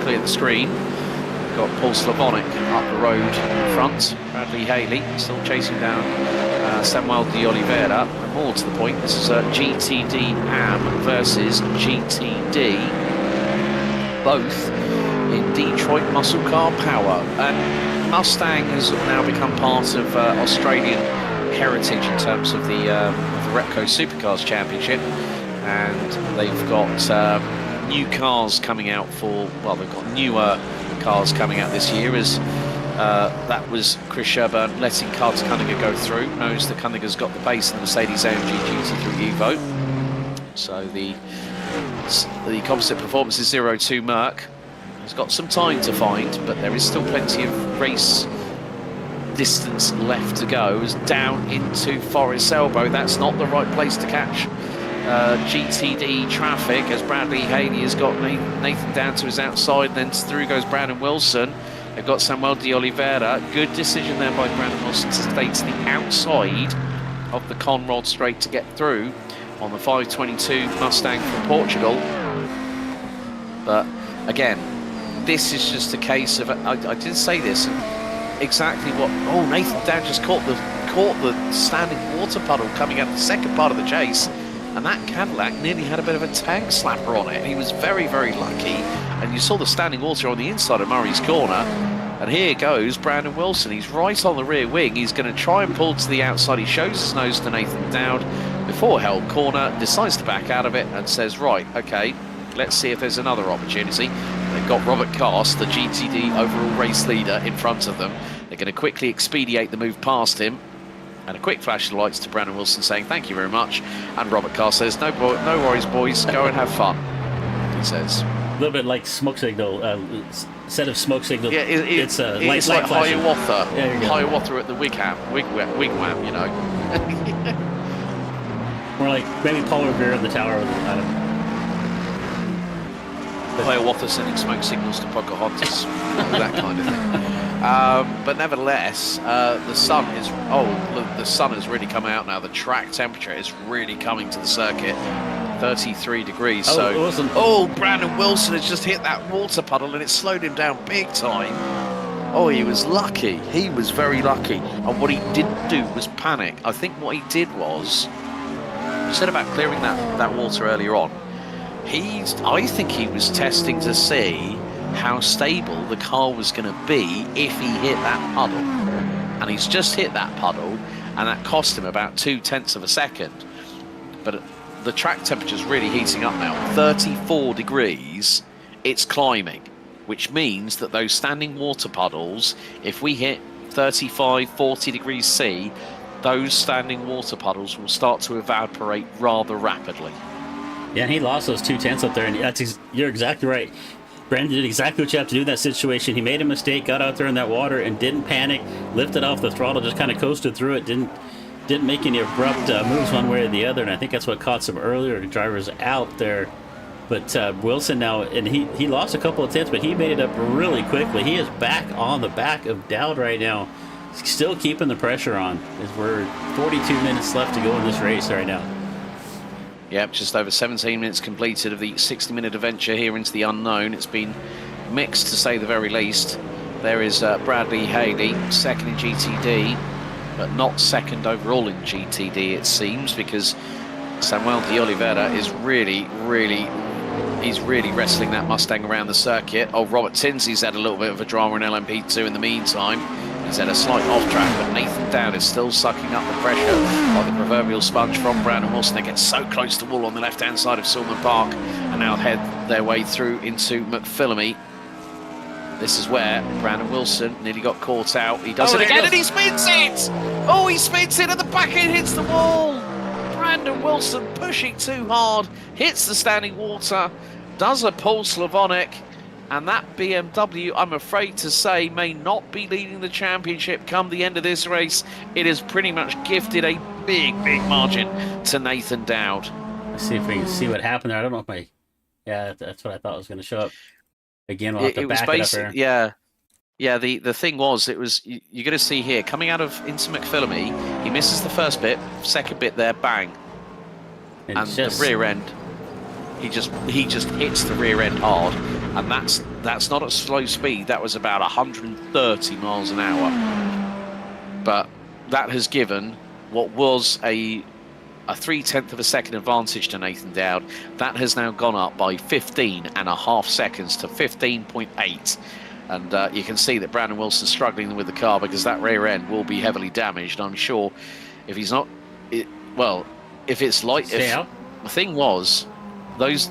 Clear the screen. We've got Paul Slavonic up the road in front. Bradley Haley still chasing down Samuel de Oliveira. And more to the point, this is GTD AM versus GTD. Both in Detroit muscle car power. And Mustang has now become part of Australian heritage in terms of the Repco Supercars Championship, and they've got new cars coming out they've got newer cars coming out this year, as that was Chris Sherburne letting Carter Cunningham go through. Knows that Cunningham's got the pace in the Mercedes-AMG GT3 Evo. So the composite performance is 0-2 Merc. He's got some time to find, but there is still plenty of race distance left to go. As down into Forest Elbow, that's not the right place to catch GTD traffic, as Bradley Haley has got Nathan down to his outside, and then through goes Brandon Wilson. They've got Samuel de Oliveira. Good decision there by Brandon Wilson to stay to the outside of the Conrod straight to get through on the 522 Mustang from Portugal. But again, this is just a case of, I did say this, exactly what, Nathan Dowd just caught the standing water puddle coming out of the second part of the chase, and that Cadillac nearly had a bit of a tag slapper on it. He was very, very lucky, and you saw the standing water on the inside of Murray's corner, and here goes Brandon Wilson. He's right on the rear wing. He's going to try and pull to the outside. He shows his nose to Nathan Dowd before held corner, decides to back out of it, and says, right, okay, let's see if there's another opportunity. They've got Robert Cast, the GTD overall race leader, in front of them. They're going to quickly expedite the move past him. And a quick flash of lights to Brandon Wilson saying, thank you very much. And Robert Cast says, no worries, boys. Go and have fun, he says. A little bit like smoke signal, set of smoke signals. Yeah, it's like Hiawatha at the wigwam, you know. Or like maybe polar bear in the tower. I don't know. Hiawatha sending smoke signals to Pocahontas, that kind of thing. But nevertheless, the sun has really come out now. The track temperature is really coming to the circuit. 33 degrees. Awesome. Brandon Wilson has just hit that water puddle and it slowed him down big time. He was lucky. He was very lucky. And what he didn't do was panic. I think what he did was, you said about clearing that water earlier on, I think he was testing to see how stable the car was going to be if he hit that puddle. And he's just hit that puddle, and that cost him about 0.2 of a second. But the track temperature's really heating up now. 34 degrees, it's climbing, which means that those standing water puddles, if we hit 35, 40 degrees C, those standing water puddles will start to evaporate rather rapidly. Yeah, and he lost those 0.2 up there, and you're exactly right. Brandon did exactly what you have to do in that situation. He made a mistake, got out there in that water, and didn't panic, lifted off the throttle, just kind of coasted through it, didn't make any abrupt moves one way or the other, and I think that's what caught some earlier drivers out there But Wilson now, and he lost a couple of tenths, but he made it up really quickly. He is back on the back of Dowd right now, still keeping the pressure on. As we're 42 minutes left to go in this race right now. Yep, just over 17 minutes completed of the 60-minute adventure here into the unknown. It's been mixed, to say the very least. There is Bradley Haley, second in GTD, but not second overall in GTD, it seems, because Samuel de Oliveira is really wrestling that Mustang around the circuit. Oh, Robert Tinsley's had a little bit of a drama in LMP2 in the meantime. He's had a slight off track, but Nathan Dowd is still sucking up the pressure of the proverbial sponge from Brandon Wilson. They get so close to the wall on the left-hand side of Silman Park and now head their way through into McPhillamy. This is where Brandon Wilson nearly got caught out. He does it again and he spins it! Oh, he spins it at the back end, hits the wall! Brandon Wilson pushing too hard, hits the standing water, does a Paul Slavonic, and that BMW, I'm afraid to say, may not be leading the championship come the end of this race. It has pretty much gifted a big margin to Nathan Dowd. Let's see if we can see what happened there. I don't know if my... Yeah, that's what I thought was going to show up. Again, we'll have to back it up there. Yeah, the thing was, you're going to see here, coming out of into McPhillamy, he misses the first bit, second bit there, bang. And the rear end, he just hits the rear end hard, and that's not at slow speed. That was about 130 miles an hour. But that has given what was a 0.3 of a second advantage to Nathan Dowd. That has now gone up by 15.5 seconds to 15.8. And you can see that Brandon Wilson's struggling with the car because that rear end will be heavily damaged. I'm sure if he's not, if it's like, the thing was, those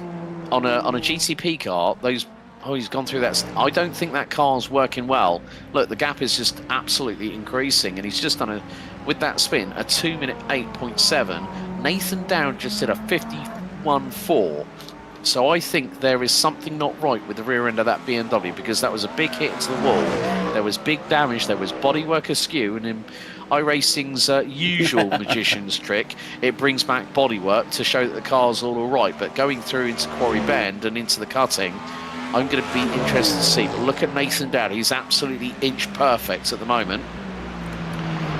on a GTP car, he's gone through that. I don't think that car's working well. Look, the gap is just absolutely increasing, and he's just done with that spin, a 2-minute 8.7. Nathan Dowd just did a 51.4. So I think there is something not right with the rear end of that BMW, because that was a big hit to the wall. There was big damage. There was bodywork askew, and in iRacing's usual magician's trick, it brings back bodywork to show that the car's all right. But going through into Quarry Bend and into the cutting, I'm going to be interested to see. But look at Nathan Dowd. He's absolutely inch perfect at the moment.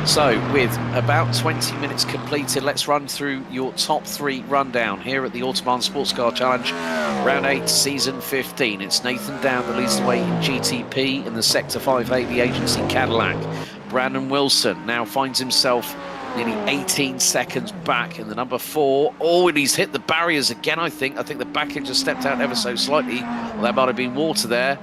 So with about 20 minutes completed, let's run through your top 3 rundown here at the Autobahn Sportscar Challenge, Round 8, Season 15. It's Nathan Dowd that leads the way in GTP in the Sector 5A, the agency Cadillac. Brandon Wilson now finds himself nearly 18 seconds back in the number 4. Oh, and he's hit the barriers again, I think. I think the back end just stepped out ever so slightly. Well, there might have been water there.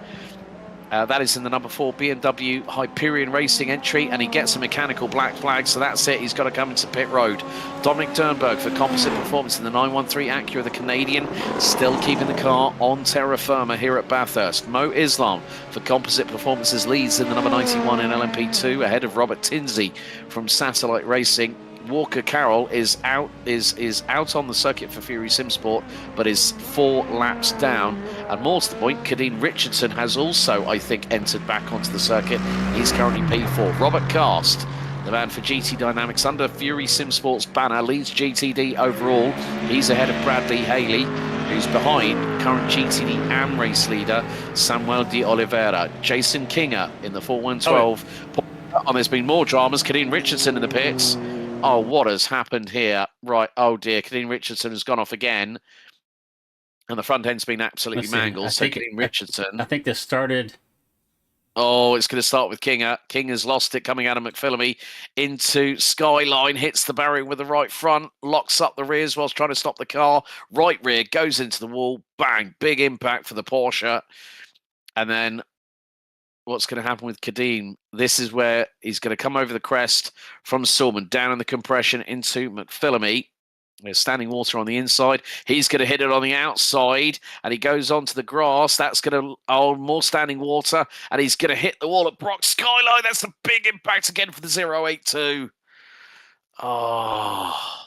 That is in the number 4 BMW Hyperion Racing entry, and he gets a mechanical black flag, so that's it. He's got to come into pit road. Dominic Dernberg for composite performance in the 913 Acura, the Canadian, still keeping the car on terra firma here at Bathurst. Mo Islam for composite performances leads in the number 91 in LMP2, ahead of Robert Tinsley from Satellite Racing. Walker Carroll is out on the circuit for Fury Simsport, but is 4 laps down. And more to the point, Kadeen Richardson has also, I think, entered back onto the circuit. He's currently P4. Robert Cast, the man for GT Dynamics under Fury Simsport's banner, leads GTD overall. He's ahead of Bradley Haley, who's behind current GTD AM race leader Samuel de Oliveira. Jason Kinger in the 4112. And there's been more dramas. Kadeen Richardson in the pits. Oh, what has happened here? Right, oh dear, Kadeen Richardson has gone off again. And the front end's been absolutely mangled. So Kadeen Richardson... I think this started... Oh, it's going to start with Kinger. Kinger's lost it coming out of McPhillamy into Skyline, hits the barrier with the right front, locks up the rears whilst trying to stop the car. Right rear goes into the wall, bang, big impact for the Porsche. And then what's going to happen with Kadeen? This is where he's going to come over the crest from Sulman, down in the compression into McPhillamy. There's standing water on the inside. He's going to hit it on the outside, and he goes onto the grass. That's going to, more standing water, and he's going to hit the wall at Brock Skyline. That's a big impact again for the 082. Oh.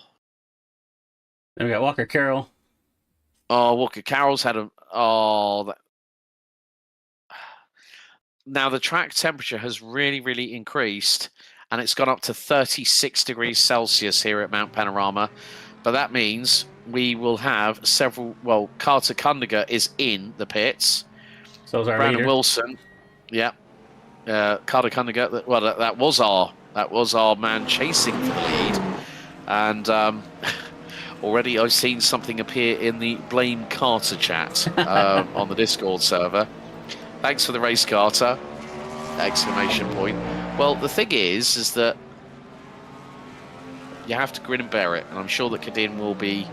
Then we got Walker Carroll. Oh, Walker Carroll's had a, now the track temperature has really increased, and it's gone up to 36 degrees Celsius here at Mount Panorama. But that means we will have several. Well, Carter Kundiger is in the pits. So is our Brandon leader. Wilson, yeah. Carter Kundiger. Well, that was our man chasing for the lead, and already I've seen something appear in the Blame Carter chat on the Discord server. Thanks for the race, Carter! Exclamation point. Well, the thing is that you have to grin and bear it, and I'm sure that Cadin will be.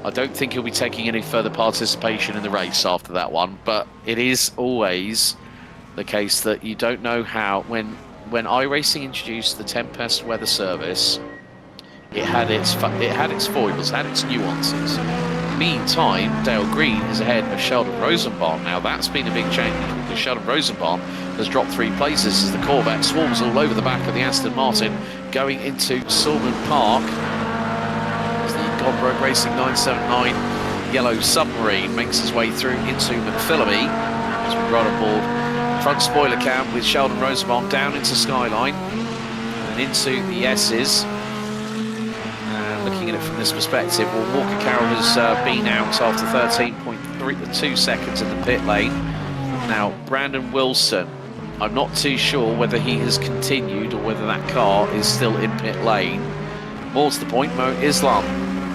I don't think he'll be taking any further participation in the race after that one, but it is always the case that you don't know how. When iRacing introduced the Tempest weather service, it had its foibles, had its nuances. Meantime, Dale Green is ahead of Sheldon Rosenbaum. Now that's been a big change because Sheldon Rosenbaum has dropped 3 places as the Corvette swarms all over the back of the Aston Martin going into Sulman Park. As the Goldschmidt Racing 979 Yellow Submarine makes its way through into McPhillamy as we run aboard front spoiler cam with Sheldon Rosenbaum down into Skyline and into the S's. Looking at it from this perspective, well, Walker Carroll has been out after 13.2 seconds in the pit lane. Now, Brandon Wilson, I'm not too sure whether he has continued or whether that car is still in pit lane. More to the point, Mo Islam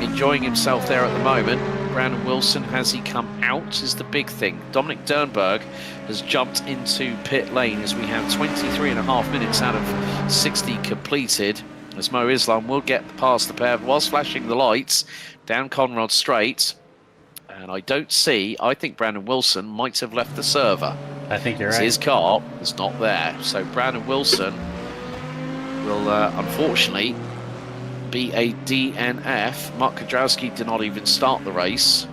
enjoying himself there at the moment. Brandon Wilson, has he come out, is the big thing. Dominic Dernberg has jumped into pit lane as we have 23.5 minutes out of 60 completed. As Mo Islam will get past the pair whilst flashing the lights down Conrad Straight. And I think Brandon Wilson might have left the server. I think you're right. His car is not there. So Brandon Wilson will unfortunately be a DNF. Mark Kudrowski did not even start the race.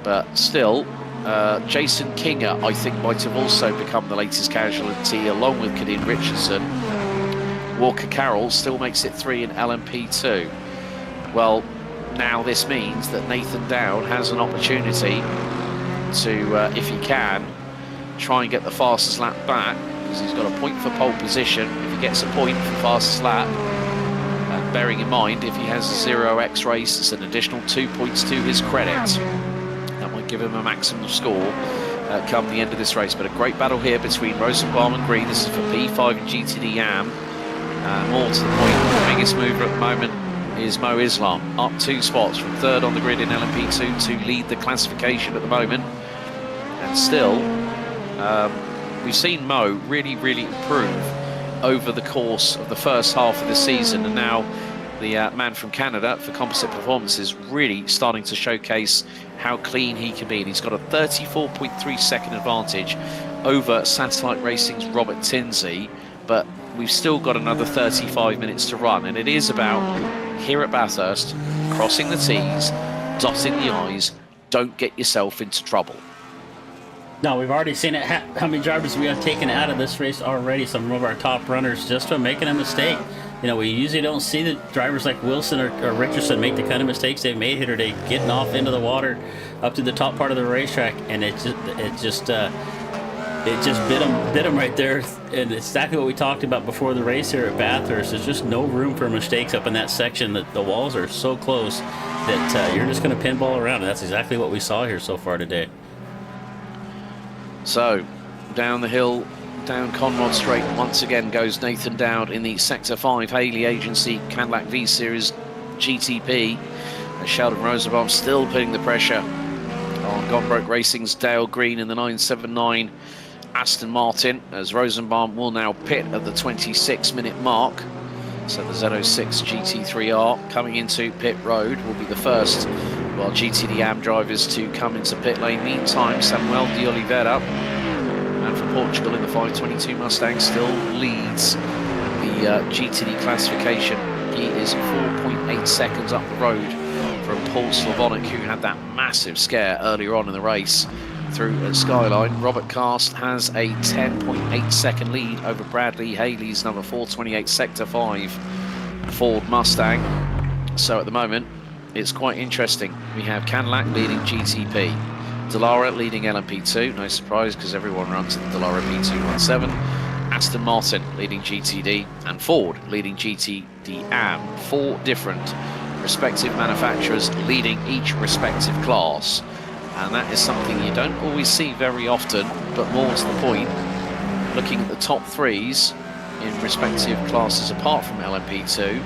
But still, Jason Kinger, I think, might have also become the latest casualty along with Cadin Richardson. Walker Carroll still makes it 3 in LMP2. Well, now this means that Nathan Dowd has an opportunity to, if he can, try and get the fastest lap back, because he's got a point for pole position. If he gets a point for fastest lap, and bearing in mind, if he has a 0x race, it's an additional 2 points to his credit. That might give him a maximum score come the end of this race. But a great battle here between Rosenbaum and Green. This is for P5 and GTD Am. More to the point, the biggest mover at the moment is Mo Islam, up 2 spots from 3rd on the grid in LMP2 to lead the classification at the moment. And still, we've seen Mo really improve over the course of the first half of the season, and now the man from Canada for Composite Performance is really starting to showcase how clean he can be, and he's got a 34.3 second advantage over Satellite Racing's Robert Tinsey. But we've still got another 35 minutes to run, and it is about, here at Bathurst, crossing the T's, dotting the I's, don't get yourself into trouble. No, we've already seen it. How many drivers we have taken out of this race already, some of our top runners, just from making a mistake. You know, we usually don't see the drivers like Wilson or Richardson make the kind of mistakes they've made here today, getting off into the water up to the top part of the racetrack, and it just bit them right there. And it's exactly what we talked about before the race here at Bathurst. There's just no room for mistakes up in that section. That the walls are so close that you're just going to pinball around. And that's exactly what we saw here so far today. So, down the hill, down Conrad Straight, once again goes Nathan Dowd in the Sector 5 Haley Agency Cadillac V-Series GTP. As Sheldon Rosenbaum still putting the pressure on Goldschmidt Racing's Dale Green in the 979 Aston Martin, as Rosenbaum will now pit at the 26-minute mark. So the Z06 GT3R coming into pit road will be the first, while GTD Am drivers to come into pit lane. Meantime, Samuel de Oliveira, and for Portugal in the 522 Mustang, still leads the GTD classification. He is 4.8 seconds up the road from Paul Slavonic, who had that massive scare earlier on in the race through Skyline. Robert Cast has a 10.8 second lead over Bradley Haley's number 428 Sector 5 Ford Mustang. So at the moment, it's quite interesting. We have Cadillac leading GTP, Dallara leading LMP2, no surprise because everyone runs in the Dallara P217, Aston Martin leading GTD, and Ford leading GTD Am. 4 different respective manufacturers leading each respective class. And that is something you don't always see very often, but more to the point, looking at the top threes in respective classes apart from LMP2,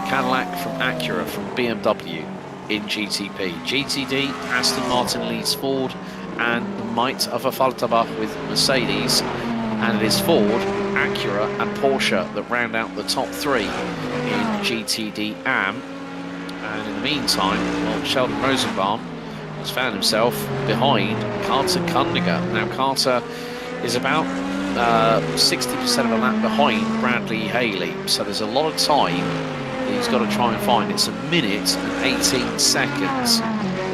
Cadillac from Acura, from BMW in GTP. GTD, Aston Martin leads Ford, and the might of a Falterbach with Mercedes, and it is Ford, Acura and Porsche that round out the top three in GTD AM. And in the meantime, well, Sheldon Rosenbaum has found himself behind Carter Kundiger. Now Carter is about 60% of a lap behind Bradley Haley, so there's a lot of time that he's got to try and find. It's 1 minute and 18 seconds.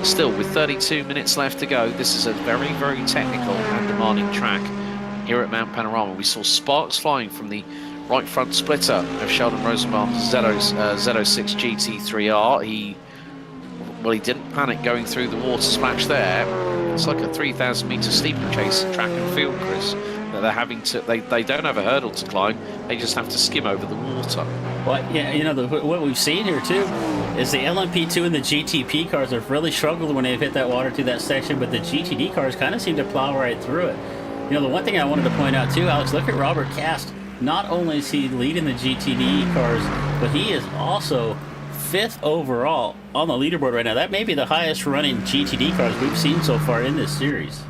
Still, with 32 minutes left to go, this is a very, very technical and demanding track here at Mount Panorama. We saw sparks flying from the right front splitter of Sheldon Rosenbaum's Z06 GT3R. He didn't panic going through the water splash there. It's like a 3,000 metre steeplechase track and field, Chris. That they're having to, they don't have a hurdle to climb, they just have to skim over the water. Well, yeah, you know, what we've seen here too is the LMP2 and the GTP cars have really struggled when they've hit that water through that section, but the GTD cars kind of seem to plow right through it. You know, the one thing I wanted to point out too, Alex, look at Robert Cast. Not only is he leading the GTD cars, but he is also 5th overall on the leaderboard right now. That may be the highest running GTD cars we've seen so far in this series.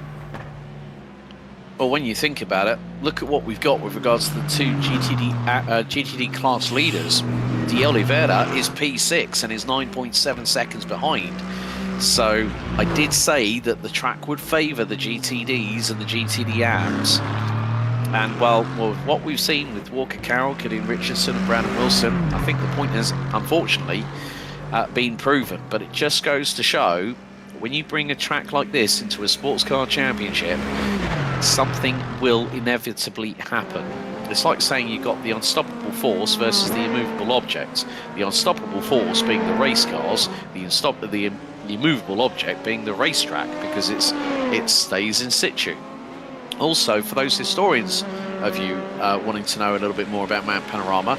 Well, when you think about it, look at what we've got with regards to the two GTD class leaders. De Oliveira is P6 and is 9.7 seconds behind. So I did say that the track would favour the GTDs and the GTD AMs. And well, what we've seen with Walker Carroll, Gideon Richardson and Brandon Wilson, I think the point has unfortunately been proven. But it just goes to show, when you bring a track like this into a sports car championship, something will inevitably happen. It's like saying you've got the unstoppable force versus the immovable object. The unstoppable force being the race cars, the immovable object being the racetrack, because it stays in situ. Also, for those historians of you wanting to know a little bit more about Mount Panorama,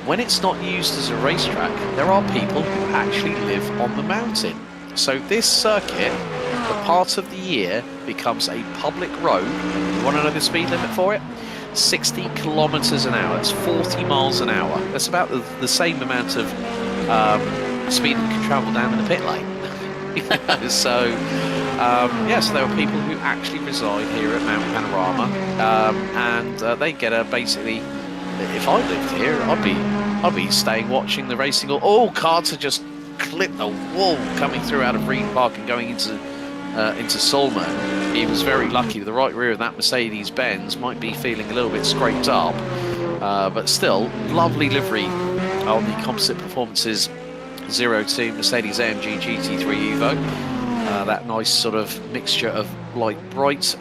when it's not used as a racetrack, there are people who actually live on the mountain. So this circuit, the part of the year, becomes a public road. You want to know the speed limit for it? 60 kilometers an hour. It's 40 miles an hour. That's about the same amount of speed that you can travel down in the pit lane. So there are people who actually reside here at Mount Panorama, and they get basically. If I lived here, I'd be staying watching the racing. Oh, Carter just clipped the wall coming through out of Green Park and going into Solman. He was very lucky. The right rear of that Mercedes-Benz might be feeling a little bit scraped up, but still, lovely livery on the Composite Performances 02 Mercedes-AMG GT3 Evo. That nice sort of mixture of like bright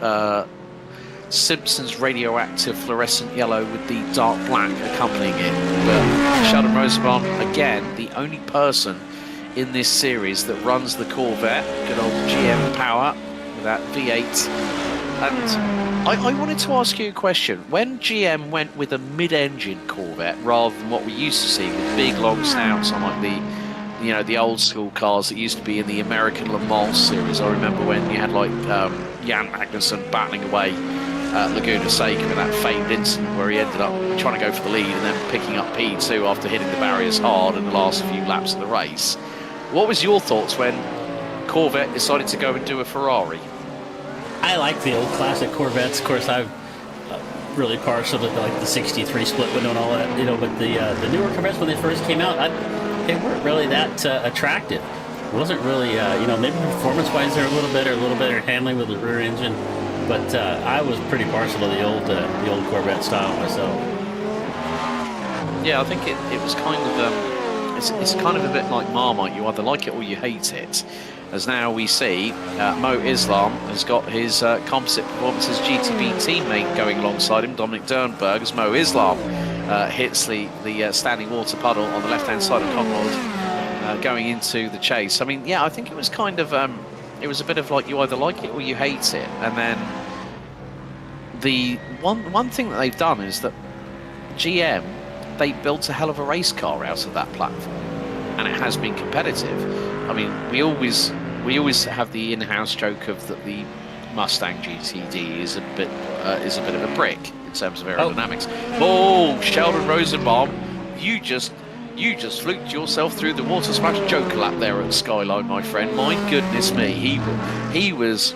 Simpsons radioactive fluorescent yellow with the dark black accompanying it. But Sheldon Rosenbaum, again, the only person in this series that runs the Corvette, good old GM power with that V8. And I wanted to ask you a question. When GM went with a mid-engine Corvette rather than what we used to see with big long snouts on like the old school cars that used to be in the American Le Mans series, I remember when you had like Jan Magnussen battling away Laguna Seca with that famed incident where he ended up trying to go for the lead and then picking up P2 after hitting the barriers hard in the last few laps of the race. What was your thoughts when Corvette decided to go and do a Ferrari? I like the old classic Corvettes. Of course, I'm really partial to like the 63 split window and all that, but the newer Corvettes, when they first came out, they weren't really that attractive. It wasn't really, maybe performance-wise they're a little better handling with the rear engine. But I was pretty partial to the old Corvette style myself. Yeah, I think it was kind of it's kind of a bit like Marmite. You either like it or you hate it. As now we see, Mo Islam has got his Composite Performances GTB teammate going alongside him, Dominic Dernberg, as Mo Islam hits the standing water puddle on the left-hand side of Conrad going into the chase. I mean, yeah, I think it was kind of it was a bit of like you either like it or you hate it. And then the one thing that they've done is that GM, they built a hell of a race car out of that platform. and it has been competitive. I mean, we always have the in-house joke of that the Mustang GTD is a bit of a brick in terms of aerodynamics. Oh, Sheldon Rosenbaum, you just fluked yourself through the water splash joke lap there at Skyline, my friend. My goodness me, he was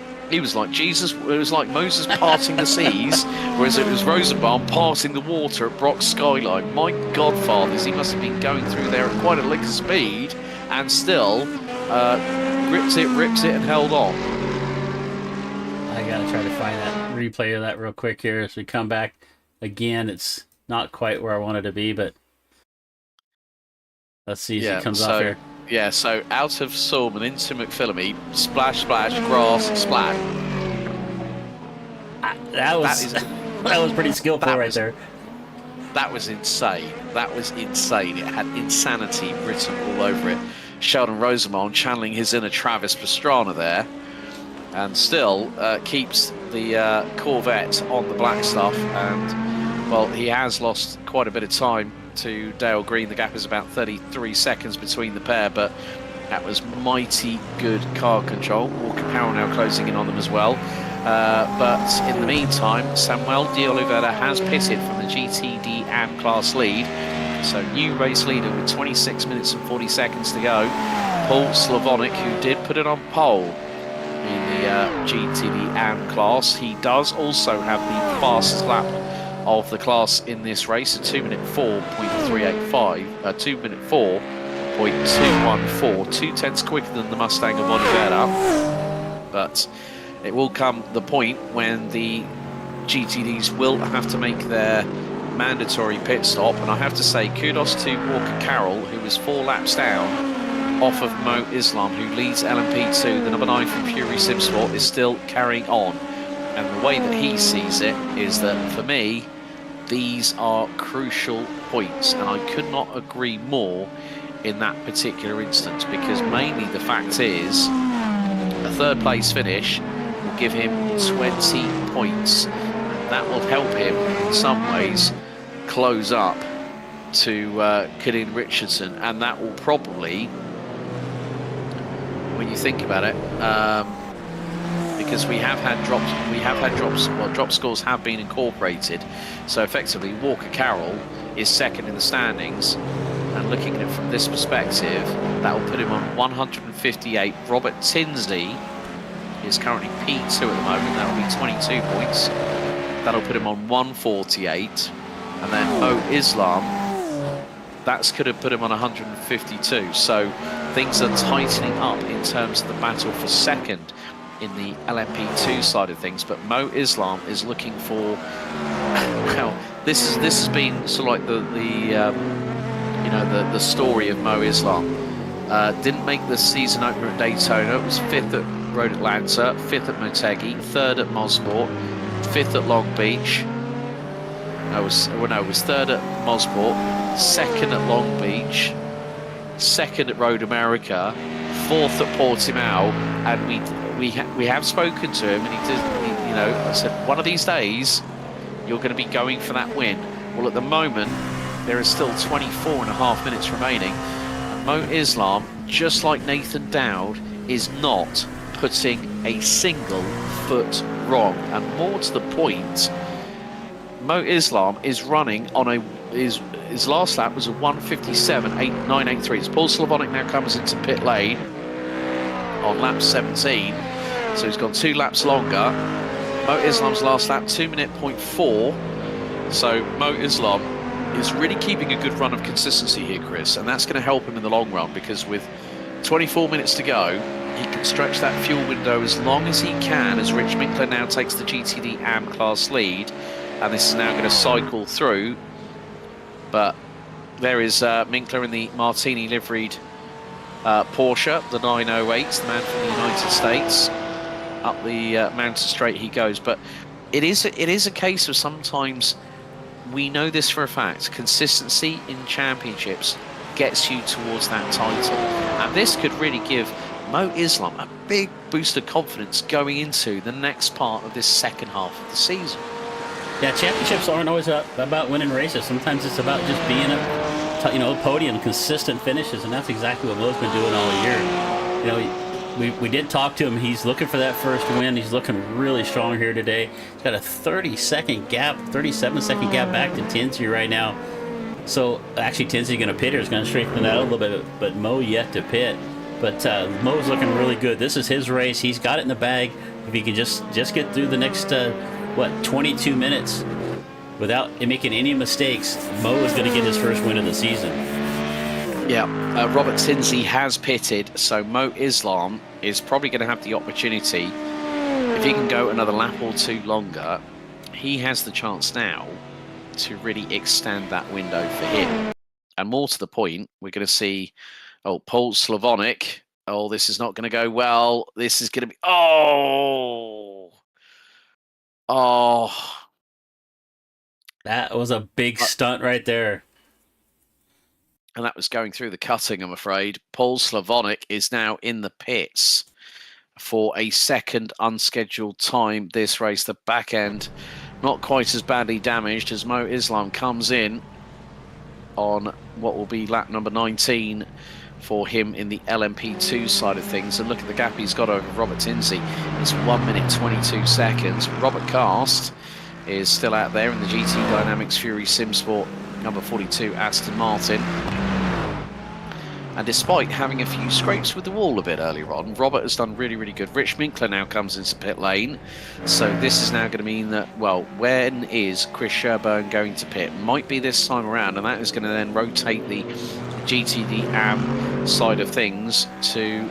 like Jesus. It was like Moses parting the seas, whereas it was Rosenbaum parting the water at Brock's Skyline. My godfathers, he must have been going through there at quite a lick of speed, and still rips it, and held on. I gotta try to find that replay of that real quick here as we come back. Again, it's not quite where I wanted to be, but let's see as it comes off here. Yeah, so out of Sulman into McPhillamy, splash, splash, grass, splat. That was pretty skillful right there. That was insane. It had insanity written all over it. Sheldon Rosenbaum channeling his inner Travis Pastrana there, and still keeps the Corvette on the black stuff. And, well, he has lost quite a bit of time to Dale Green. The gap is about 33 seconds between the pair, but that was mighty good car control. Walker Powell now closing in on them as well. But in the meantime, Samuel de Oliveira has pitted from the GTD AM class lead. So new race leader with 26 minutes and 40 seconds to go. Paul Slavonic, who did put it on pole in the GTD AM class. He does also have the fastest lap of the class in this race, a 2-minute 4.385, 2-minute 4.214, 2/10 quicker than the Mustang of Oliveira. But it will come the point when the GTDs will have to make their mandatory pit stop, and I have to say kudos to Walker Carroll, who was 4 laps down off of Mo Islam, who leads LMP2. The number 9 from Fury Simsport is still carrying on, and the way that he sees it is that, for me, these are crucial points, and I could not agree more in that particular instance, because mainly the fact is a 3rd place finish will give him 20 points, and that will help him in some ways close up to Killian Richardson, and that will probably, when you think about it, because we have had drops, well, drop scores have been incorporated, so effectively Walker Carroll is 2nd in the standings, and looking at it from this perspective, that will put him on 158. Robert Tinsley is currently P2 at the moment, that will be 22 points. That'll put him on 148, and then Mo Islam, that's could have put him on 152. So things are tightening up in terms of the battle for 2nd in the LMP2 side of things. But Mo Islam is looking for, well, this has been sort of like the story of Mo Islam. Didn't make the season opener at Daytona. It was 5th at Road Atlanta, 5th at Motegi, 3rd at Mosport, 5th at Long Beach. It was 3rd at Mosport, 2nd at Long Beach, 2nd at Road America, 4th at Portimao, and we have spoken to him, and he I said, one of these days you're going to be going for that win. Well, at the moment there is still 24.5 minutes remaining, and Mo Islam, just like Nathan Dowd, is not putting a single foot wrong, and more to the point, Mo Islam is running on his last lap was a 157.983. As Paul Slavonic now comes into pit lane on lap 17, so he's gone 2 laps longer. Mo Islam's last lap 2-minute 0.4. So Mo Islam is really keeping a good run of consistency here, Chris, and that's going to help him in the long run, because with 24 minutes to go, he can stretch that fuel window as long as he can, as Rich Minkler now takes the GTD AM class lead, and this is now going to cycle through. But there is Minkler in the Martini liveried Porsche, the 908, the man from the United States. Up the mountain straight he goes. But it is a case of, sometimes we know this for a fact, consistency in championships gets you towards that title, and this could really give Mo Islam a big boost of confidence going into the next part of this 2nd half of the season. Yeah, championships aren't always about winning races. Sometimes it's about just being up podium, consistent finishes, and that's exactly what Mo's been doing all year. You know, we did talk to him. He's looking for that first win. He's looking really strong here today. He's got a 37-second gap back to Tinsey right now. So actually, Tinsey going to pit here is going to straighten that out a little bit, but Mo yet to pit. But Mo's looking really good. This is his race. He's got it in the bag. If he can just get through the next 22 minutes without making any mistakes, Mo is going to get his first win of the season. Yeah, Robert Tinsey has pitted, so Mo Islam is probably going to have the opportunity. If he can go another lap or two longer, he has the chance now to really extend that window for him. And more to the point, we're going to see, Paul Slavonic. Oh, this is not going to go well. This is going to be, That was a big stunt right there. And that was going through the cutting, I'm afraid. Paul Slavonic is now in the pits for a second unscheduled time this race. The back end not quite as badly damaged as Mo Islam comes in on what will be lap number 19 for him in the LMP2 side of things. And look at the gap he's got over Robert Tinsey. It's 1 minute 22 seconds. Robert Cast is still out there in the GT Dynamics Fury Simsport number 42 Aston Martin. And despite having a few scrapes with the wall a bit earlier on, Robert has done really, really good. Rich Minkler now comes into pit lane. So this is now going to mean that, well, when is Chris Sherburn going to pit? Might be this time around, and that is going to then rotate the GTD AM side of things to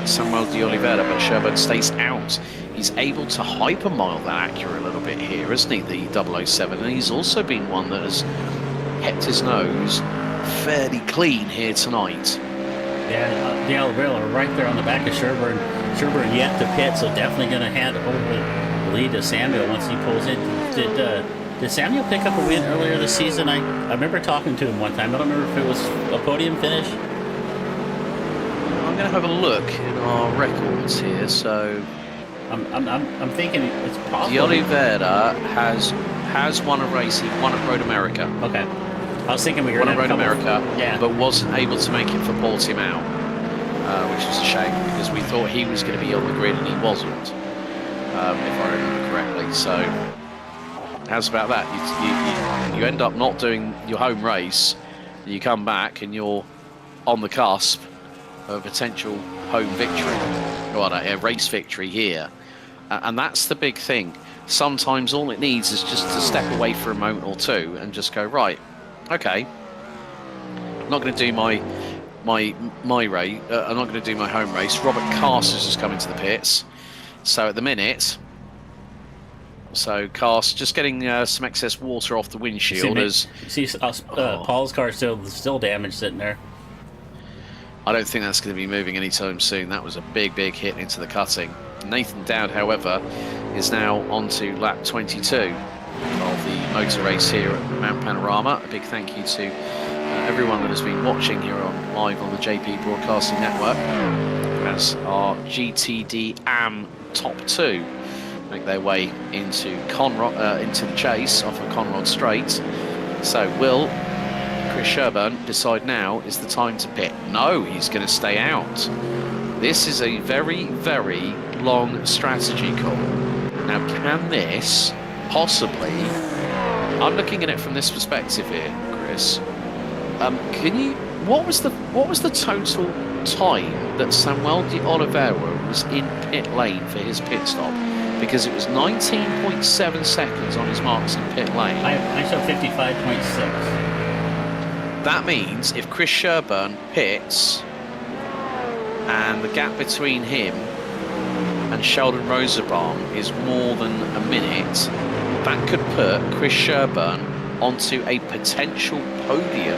Samuel de Oliveira, but Sherburn stays out. He's able to hypermile that Acura a little bit here, hasn't he, the 007? And he's also been one that has kept his nose fairly clean here tonight. Yeah, the Oliveira right there on the back of Sherburn. Sherburn yet to pit, so definitely going to hand over the lead to Samuel once he pulls in. Did Samuel pick up a win earlier this season? I remember talking to him one time. I don't remember if it was a podium finish. I'm going to have a look in our records here. So I'm thinking it's possible. De Oliveira has won a race. He won at Road America. Okay. I was thinking we were won at Road America, yeah, but wasn't able to make it for Portimao, which was a shame because we thought he was going to be on the grid and he wasn't, if I remember correctly. So, how's about that? You end up not doing your home race, you come back and you're on the cusp of a potential home victory, or a race victory here, and that's the big thing. Sometimes all it needs is just to step away for a moment or two and just go, right, okay, I'm not going to do my race. I'm not going to do my home race. Robert Cast has just come into the pits. So at the minute, Cast just getting some excess water off the windshield. Paul's car still damaged sitting there. I don't think that's going to be moving anytime soon. That was a big hit into the cutting. Nathan Dowd, however, is now on to lap 22 of the motor race here at Mount Panorama. A big thank you to everyone that has been watching here live on the JP Broadcasting Network as our GTD AM top two make their way into the chase off of Conrod Straight. So will Chris Sherburn decide now is the time to pit? No, he's going to stay out. This is a very long strategy call. Now, can this possibly, I'm looking at it from this perspective here, Chris. What was the total time that Samuel de Oliveira was in pit lane for his pit stop? Because it was 19.7 seconds on his marks in pit lane. I saw 55.6. That means if Chris Sherburn pits and the gap between him and Sheldon Rosenbaum is more than a minute, that could put Chris Sherburn onto a potential podium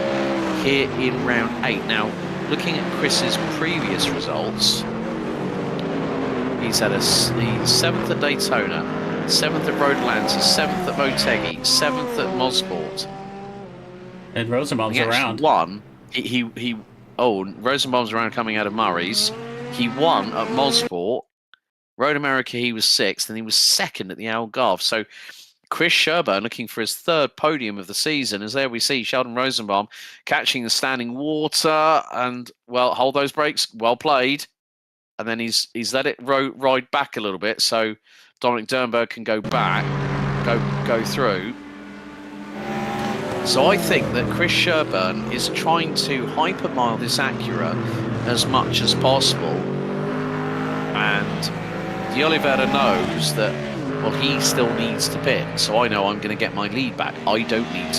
here in round 8. Now, looking at Chris's previous results, he's had he's 7th at Daytona, 7th at Road Atlanta, 7th at Motegi, 7th at Mosport. And Rosenbaum's around. Rosenbaum's around coming out of Murray's. He won at Mosport. Road America, he was 6th, and he was 2nd at the Algarve. So Chris Sherburn looking for his third podium of the season. As there we see Sheldon Rosenbaum catching the standing water and, well, hold those brakes. Well played. And then he's let it ride back a little bit so Dominic Dernberg can go back, go through. So I think that Chris Sherburn is trying to hypermile this Acura as much as possible. And De Oliveira knows that, well, he still needs to pit. So I know I'm going to get my lead back. I don't need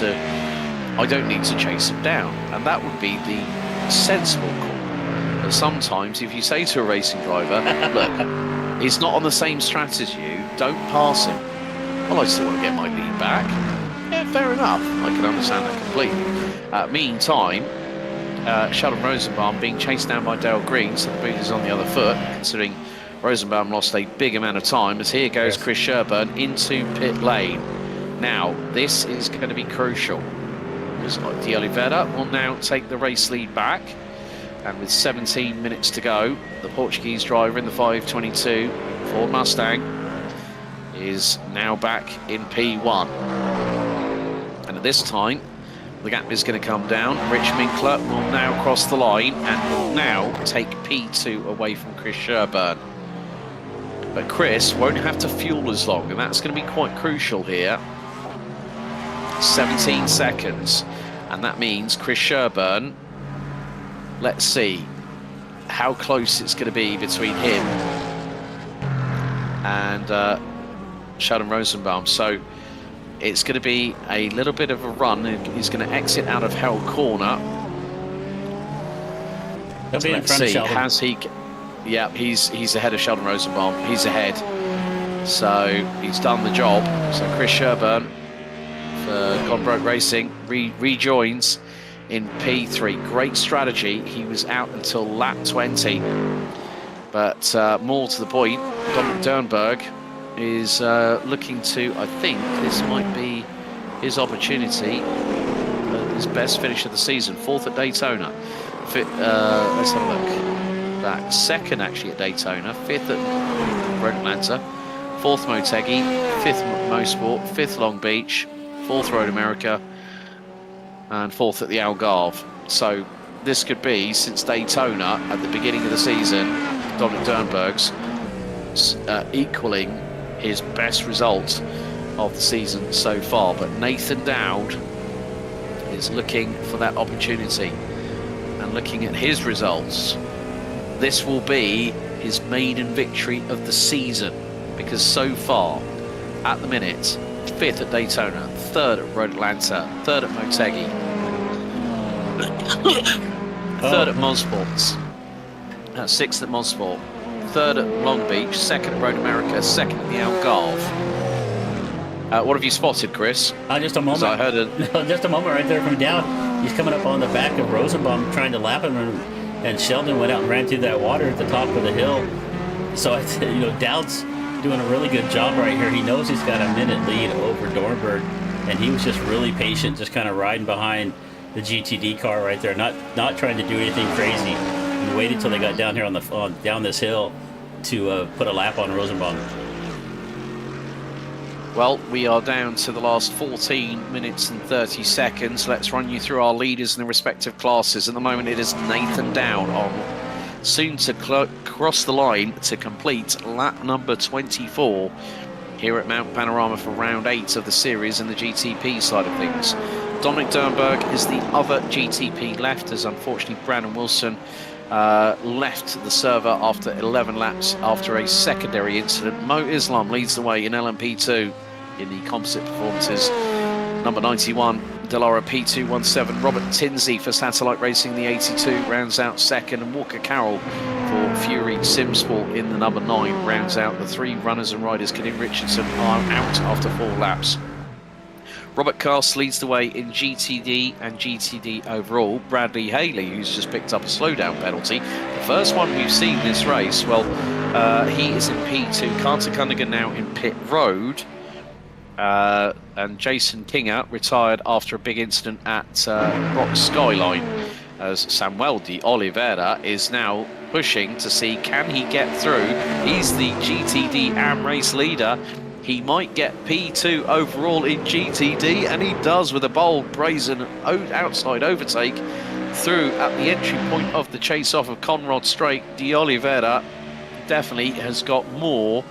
to chase him down. And that would be the sensible call. But sometimes if you say to a racing driver, look, he's not on the same strategy as you, don't pass him. Well, I still want to get my lead back. Yeah, fair enough. I can understand that completely. Meantime, Sheldon Rosenbaum being chased down by Dale Green, so the boot is on the other foot, considering Rosenbaum lost a big amount of time, as here goes Chris Sherburn into pit lane. Now, this is going to be crucial, because De Oliveira will now take the race lead back. And with 17 minutes to go, the Portuguese driver in the 522 Ford Mustang is now back in P1. And at this time, the gap is going to come down. Rich Minkler will now cross the line and will now take P2 away from Chris Sherburn. But Chris won't have to fuel as long, and that's going to be quite crucial here. 17 seconds, and that means Chris Sherburn, let's see how close it's going to be between him and Sheldon Rosenbaum. So it's going to be a little bit of a run. He's going to exit out of Hell Corner. He'll be in front of Sheldon. Has he? Yeah, he's ahead of Sheldon Rosenbaum. He's ahead. So he's done the job. So Chris Sherburn for Gone Broke Racing rejoins in P3. Great strategy. He was out until lap 20. But more to the point, Dominic Dernberg is looking to, I think this might be his opportunity, his best finish of the season. 4th at Daytona. Let's have a look. Back. 2nd actually at Daytona. 5th at Road Atlanta. 4th Motegi. 5th Mosport. 5th Long Beach. 4th Road America. And 4th at the Algarve. So this could be, since Daytona at the beginning of the season, Dominic Dernberg's equaling his best result of the season so far. But Nathan Dowd is looking for that opportunity, and looking at his results, this will be his maiden victory of the season, because so far at the minute, 5th at Daytona, 3rd at Road Atlanta, 3rd at Motegi, 3rd at Mosport, 6th at Mosport, 3rd at Long Beach, 2nd at Road America, 2nd at the Algarve. What have you spotted, Chris? Just a moment. I heard it. Just a moment right there from down. He's coming up on the back of Rosenbaum trying to lap him, and Sheldon went out and ran through that water at the top of the hill. So, Dowd's doing a really good job right here. He knows he's got a minute lead over Dornberg, and he was just really patient, just kind of riding behind the GTD car right there, not trying to do anything crazy. He waited till they got down here down this hill to put a lap on Rosenbaum. Well, we are down to the last 14 minutes and 30 seconds. Let's run you through our leaders in the respective classes. At the moment, it is Nathan Dowd on, soon to cross the line to complete lap number 24 here at Mount Panorama for round 8 of the series in the GTP side of things. Dominic Dernberg is the other GTP left, as unfortunately Brandon Wilson left the server after 11 laps after a secondary incident. Mo Islam leads the way in LMP2 in the composite performances. Number 91, Delara P217. Robert Tinsey for Satellite Racing, the 82, rounds out 2nd. And Walker Carroll for Fury Simsport in the number 9 rounds out the 3 runners and riders. Kadim Richardson are out after 4 laps. Robert Cast leads the way in GTD and GTD overall. Bradley Haley, who's just picked up a slowdown penalty, the first one we've seen this race. Well, he is in P2. Carter Cunningham now in pit road. And Jason Kinger retired after a big incident at Rock Skyline, as Samuel de Oliveira is now pushing to see can he get through. He's the GTD AM race leader. he might get P2 overall in GTD, and he does with a bold, brazen outside overtake through at the entry point of the chase-off of Conrad Straight. De Oliveira definitely has got more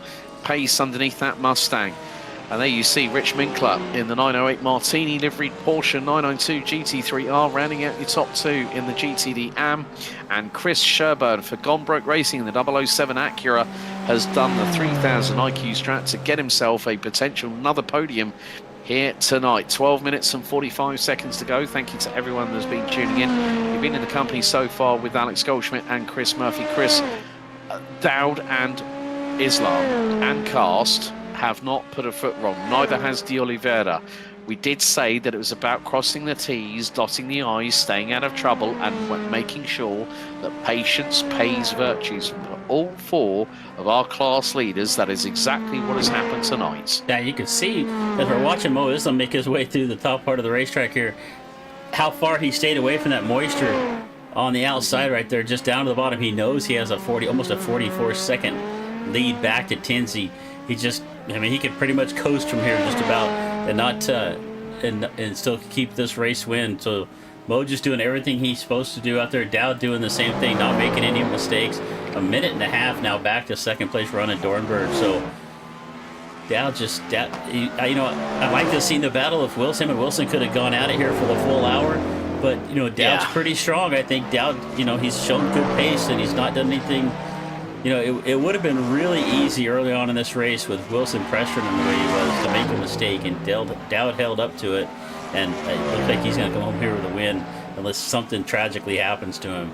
pace underneath that Mustang. And there you see Rich Minkler in the 908 Martini liveried Porsche 992 GT3R rounding out your top two in the GTD AM. And Chris Sherburn for Gone Broke Racing in the 007 Acura has done the 3000 IQ Strat to get himself a potential another podium here tonight. 12 minutes and 45 seconds to go. Thank you to everyone that's been tuning in. You've been in the company so far with Alex Goldschmidt and Chris Murphy. Chris, Dowd and Islam and Cast have not put a foot wrong. Neither has De Oliveira. We did say that it was about crossing the T's, dotting the I's, staying out of trouble, and making sure that patience pays virtues. For all four of our class leaders, that is exactly what has happened tonight. Yeah, you can see as we're watching Mo Islam make his way through the top part of the racetrack here, how far he stayed away from that moisture on the outside right there, just down to the bottom. He knows he has almost a 44-second lead back to Tinsey. He could pretty much coast from here just about, and not and still keep this race win. So Mo just doing everything he's supposed to do out there. Dowd doing the same thing, not making any mistakes. A minute and a half now back to second place run at Dornberg. So Dowd I'd like to have seen the battle if Wilson and Wilson could have gone at it here for the full hour. But Dowd's pretty strong. I think Dowd, he's shown good pace and he's not done anything. It would have been really easy early on in this race with Wilson pressuring him the way he was to make a mistake, and Dowd held up to it, and it looks like he's going to come home here with a win unless something tragically happens to him.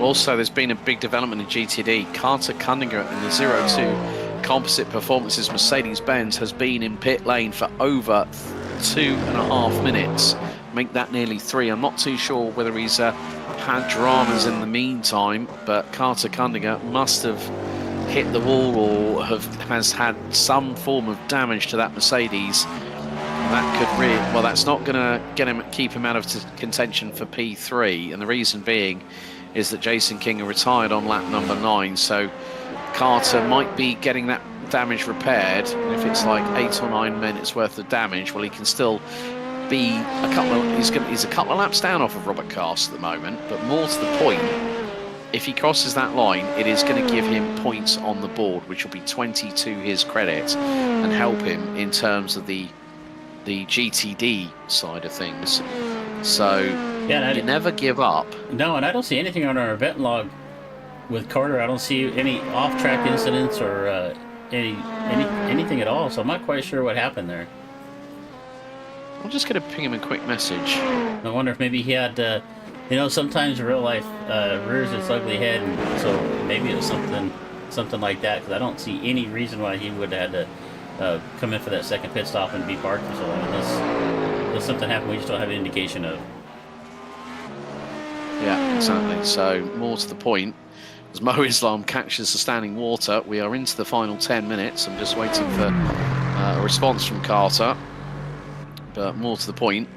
Also, there's been a big development in GTD. Carter Cunningham in the 02 Composite Performances Mercedes-Benz has been in pit lane for over 2.5 minutes. Make that nearly 3. I'm not too sure whether he's had dramas in the meantime, but Carter Cunningham must have hit the wall or has had some form of damage to that Mercedes. That could that's not going to keep him out of contention for P3, and the reason being is that Jason King retired on lap number 9, so Carter might be getting that damage repaired. And if it's like 8 or 9 minutes worth of damage, well, he can still be he's a couple of laps down off of Robert Cast at the moment. But more to the point, if he crosses that line, it is going to give him points on the board, which will be 20 to his credit and help him in terms of the GTD side of things. So you never give up. No, and I don't see anything on our event log with Carter. I don't see any off-track incidents or anything at all. So I'm not quite sure what happened there. I'm just going to ping him a quick message. I wonder if maybe he had, sometimes real life rears its ugly head, and so maybe it was something like that, because I don't see any reason why he would have had to come in for that second pit stop and be parked for so long. Unless something happened we just don't have an indication of. Yeah, exactly. So, more to the point, as Mo Islam catches the standing water, we are into the final 10 minutes. I'm just waiting for a response from Carter. But more to the point,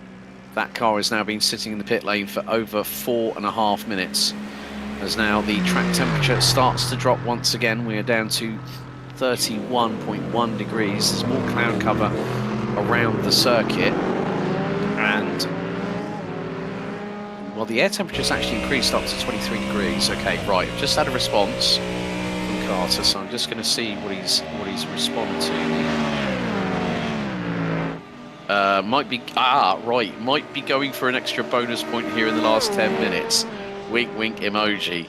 that car has now been sitting in the pit lane for over 4.5 minutes. As now the track temperature starts to drop once again. We are down to 31.1 degrees. There's more cloud cover around the circuit. And, well, the air temperature's actually increased up to 23 degrees. Okay, right, I've just had a response from Carter, so I'm just going to see what he's responded to. Might be going for an extra bonus point here in the last 10 minutes. Wink, wink emoji.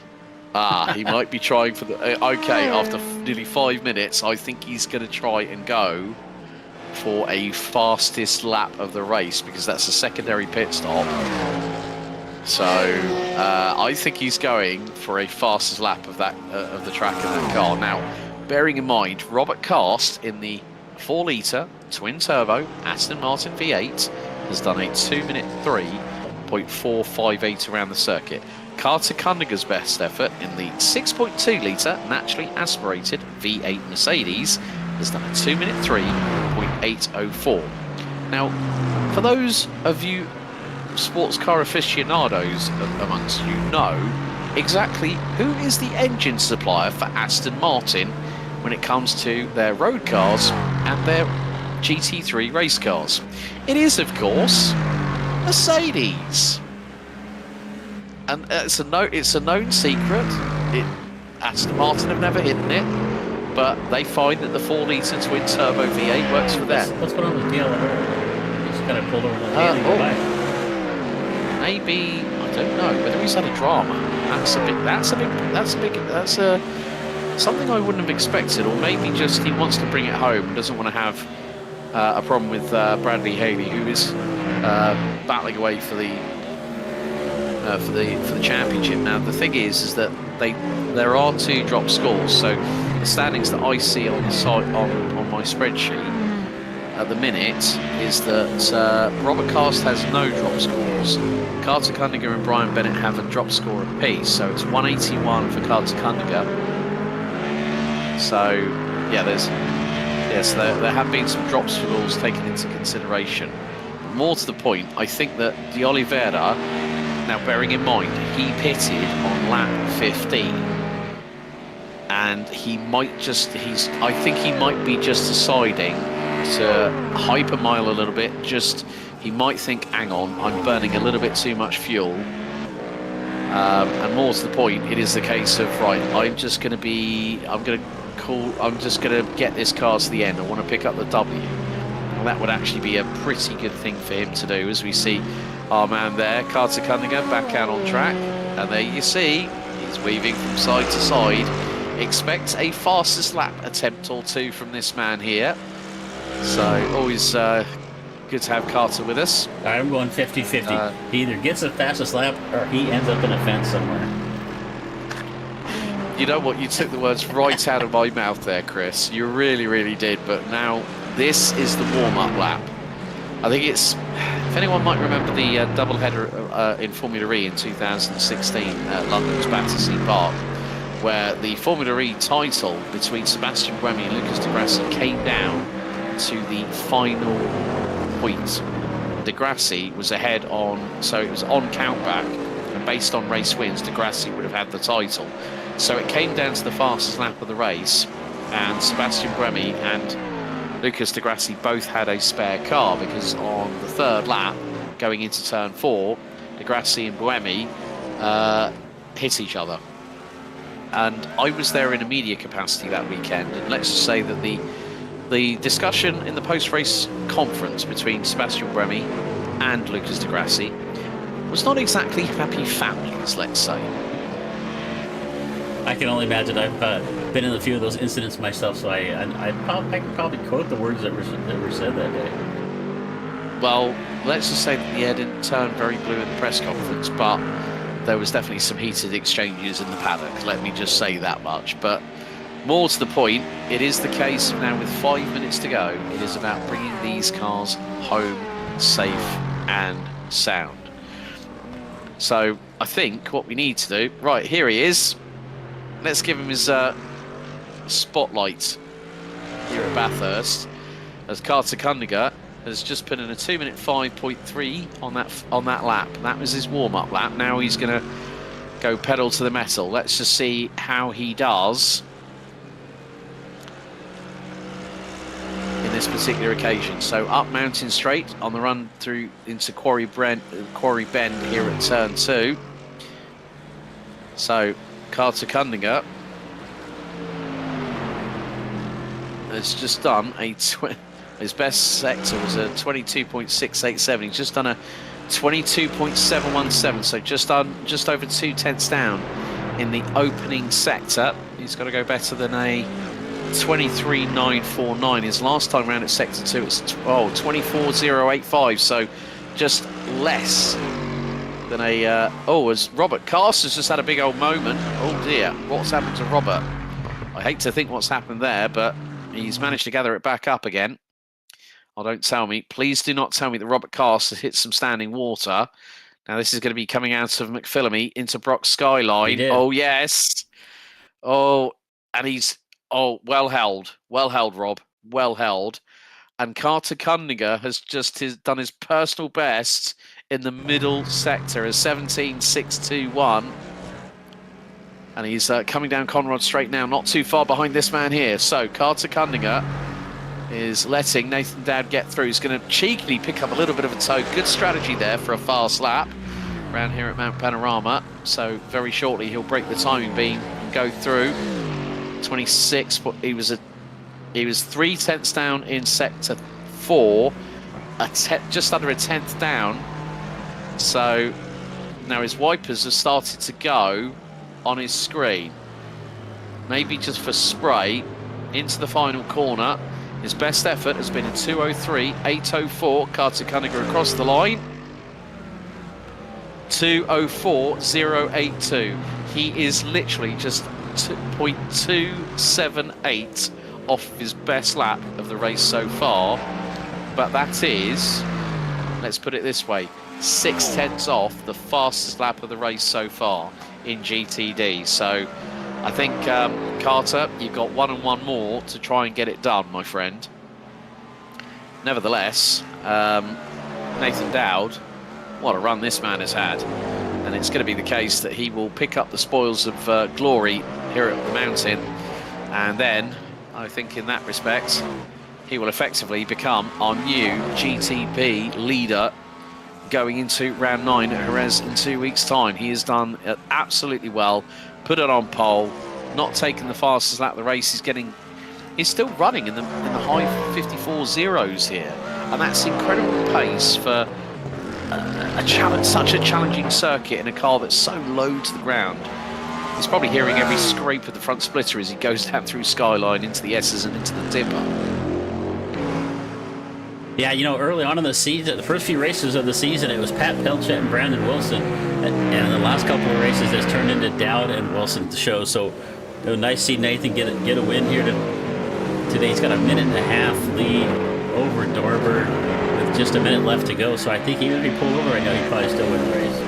He might be trying for the... okay, after nearly 5 minutes, I think he's going to try and go for a fastest lap of the race, because that's a secondary pit stop. So, I think he's going for a fastest lap of the track in that car. Now, bearing in mind, Robert Cast in the 4-litre twin-turbo Aston Martin V8 has done a 2-minute 3.458 around the circuit. Carter Cundiger's best effort in the 6.2-litre naturally aspirated V8 Mercedes has done a 2-minute 3.804. Now, for those of you sports car aficionados amongst you know exactly who is the engine supplier for Aston Martin when it comes to their road cars and their GT3 race cars. It is, of course, Mercedes. And it's a known secret. Aston Martin have never hidden it, but they find that the 4-litre twin-turbo V8 works for them. What's going on with DLR? He's kind of pulled over the lane. Maybe, I don't know whether he's had a drama. That's something I wouldn't have expected, or maybe just he wants to bring it home and doesn't want to have a problem with Bradley Haley, who is battling away for the championship. Now the thing is that there are 2 drop scores, so the standings that I see on the site on my spreadsheet at the minute is that Robert Cast has no drop scores. Carter Cunningham and Brian Bennett have a drop score apiece, so it's 181 for Carter Cunningham. So yeah, there have been some drop scores taken into consideration. But more to the point, I think that De Oliveira, now bearing in mind he pitted on lap 15, and I think he might be just deciding to hypermile a little bit. He might think, hang on, I'm burning a little bit too much fuel. And more to the point, it is the case of, right, I'm just going to get this car to the end. I want to pick up the W. And that would actually be a pretty good thing for him to do, as we see our man there, Carter Cunningham, back out on track. And there you see, he's weaving from side to side. Expect a fastest lap attempt or 2 from this man here. So always good to have Carter with us. I'm going 50-50. He either gets the fastest lap or he ends up in a fence somewhere. You know what? You took the words right out of my mouth there, Chris. You really, really did. But now this is the warm-up lap. I think it's, if anyone might remember the double-header in Formula E in 2016 at London's Battersea Park, where the Formula E title between Sebastian Buemi and Lucas Di Grassi came down to the final point. Di Grassi was ahead so it was on countback, and based on race wins, Di Grassi would have had the title. So it came down to the fastest lap of the race, and Sebastian Buemi and Lucas Di Grassi both had a spare car, because on the 3rd lap, going into turn 4, Di Grassi and Buemi hit each other. And I was there in a media capacity that weekend, and let's just say that the discussion in the post-race conference between Sebastian Buemi and Lucas Di Grassi was not exactly happy families, let's say. I can only imagine. I've been in a few of those incidents myself, so I can probably quote the words that were said that day. Well, let's just say that the air didn't turn very blue in the press conference, but there was definitely some heated exchanges in the paddock, let me just say that much. But more to the point, it is the case now with 5 minutes to go, it is about bringing these cars home safe and sound. So I think what we need to do, right, here he is. Let's give him his spotlight here at Bathurst, as Carter Cunningham has just put in a 2-minute 5.3 on that lap. That was his warm-up lap. Now he's going to go pedal to the metal. Let's just see how he does in this particular occasion. So up Mountain Straight on the run through into Quarry Bend here at turn 2. So Carter Cunningham has just done his best sector was a 22.687. He's just done a 22.717, so just over 2/10 down in the opening sector. He's got to go better than a 23.949. His last time round at sector 2 it's 24.085, so just less than a as Robert Cast has just had a big old moment. Oh dear, what's happened to Robert? I hate to think what's happened there, but he's managed to gather it back up again. Oh, don't tell me. Please do not tell me that Robert Cast has hit some standing water. Now, this is going to be coming out of McPhillamy into Brock's Skyline. Oh, yes. Oh, and he's... Oh, well held. Well held, Rob. Well held. And Carter Cunningham has just done his personal best in the middle sector, a 17.621. And he's coming down Conrod Straight now, not too far behind this man here. So Carter Cundinger is letting Nathan Dowd get through. He's going to cheekily pick up a little bit of a toe. Good strategy there for a fast lap around here at Mount Panorama. So very shortly he'll break the timing beam and go through. 26, but he was 3/10 down in sector 4, just under a tenth down. So now his wipers have started to go on his screen, maybe just for spray into the final corner. His best effort has been a 2:03.804. Carter Cunningham across the line. 2:04.082. He is literally just 0.278 off his best lap of the race so far, but that is, let's put it this way, 0.6 off the fastest lap of the race so far in GTD. So I think Carter, you've got 1 and 1 more to try and get it done, my friend. Nevertheless, Nathan Dowd, what a run this man has had, and it's going to be the case that he will pick up the spoils of glory here at the mountain, and then I think in that respect he will effectively become our new GTP leader going into round 9 at Jerez in 2 weeks' time. He has done absolutely well, put it on pole, not taken the fastest lap of the race. He's still running in the high 54 zeros here, and that's incredible pace for such a challenging circuit in a car that's so low to the ground. He's probably hearing every scrape of the front splitter as he goes down through Skyline into the S's and into the dipper. Yeah, you know, early on in the season, the first few races of the season, it was Pat Pelchet and Brandon Wilson. And in the last couple of races, it's turned into Dowd and Wilson to show. So it was nice to see Nathan get a win here today. He's got a 1.5-minute lead over Dorber with just a minute left to go. So I think even if he pulled over right now, he'd probably still win the race.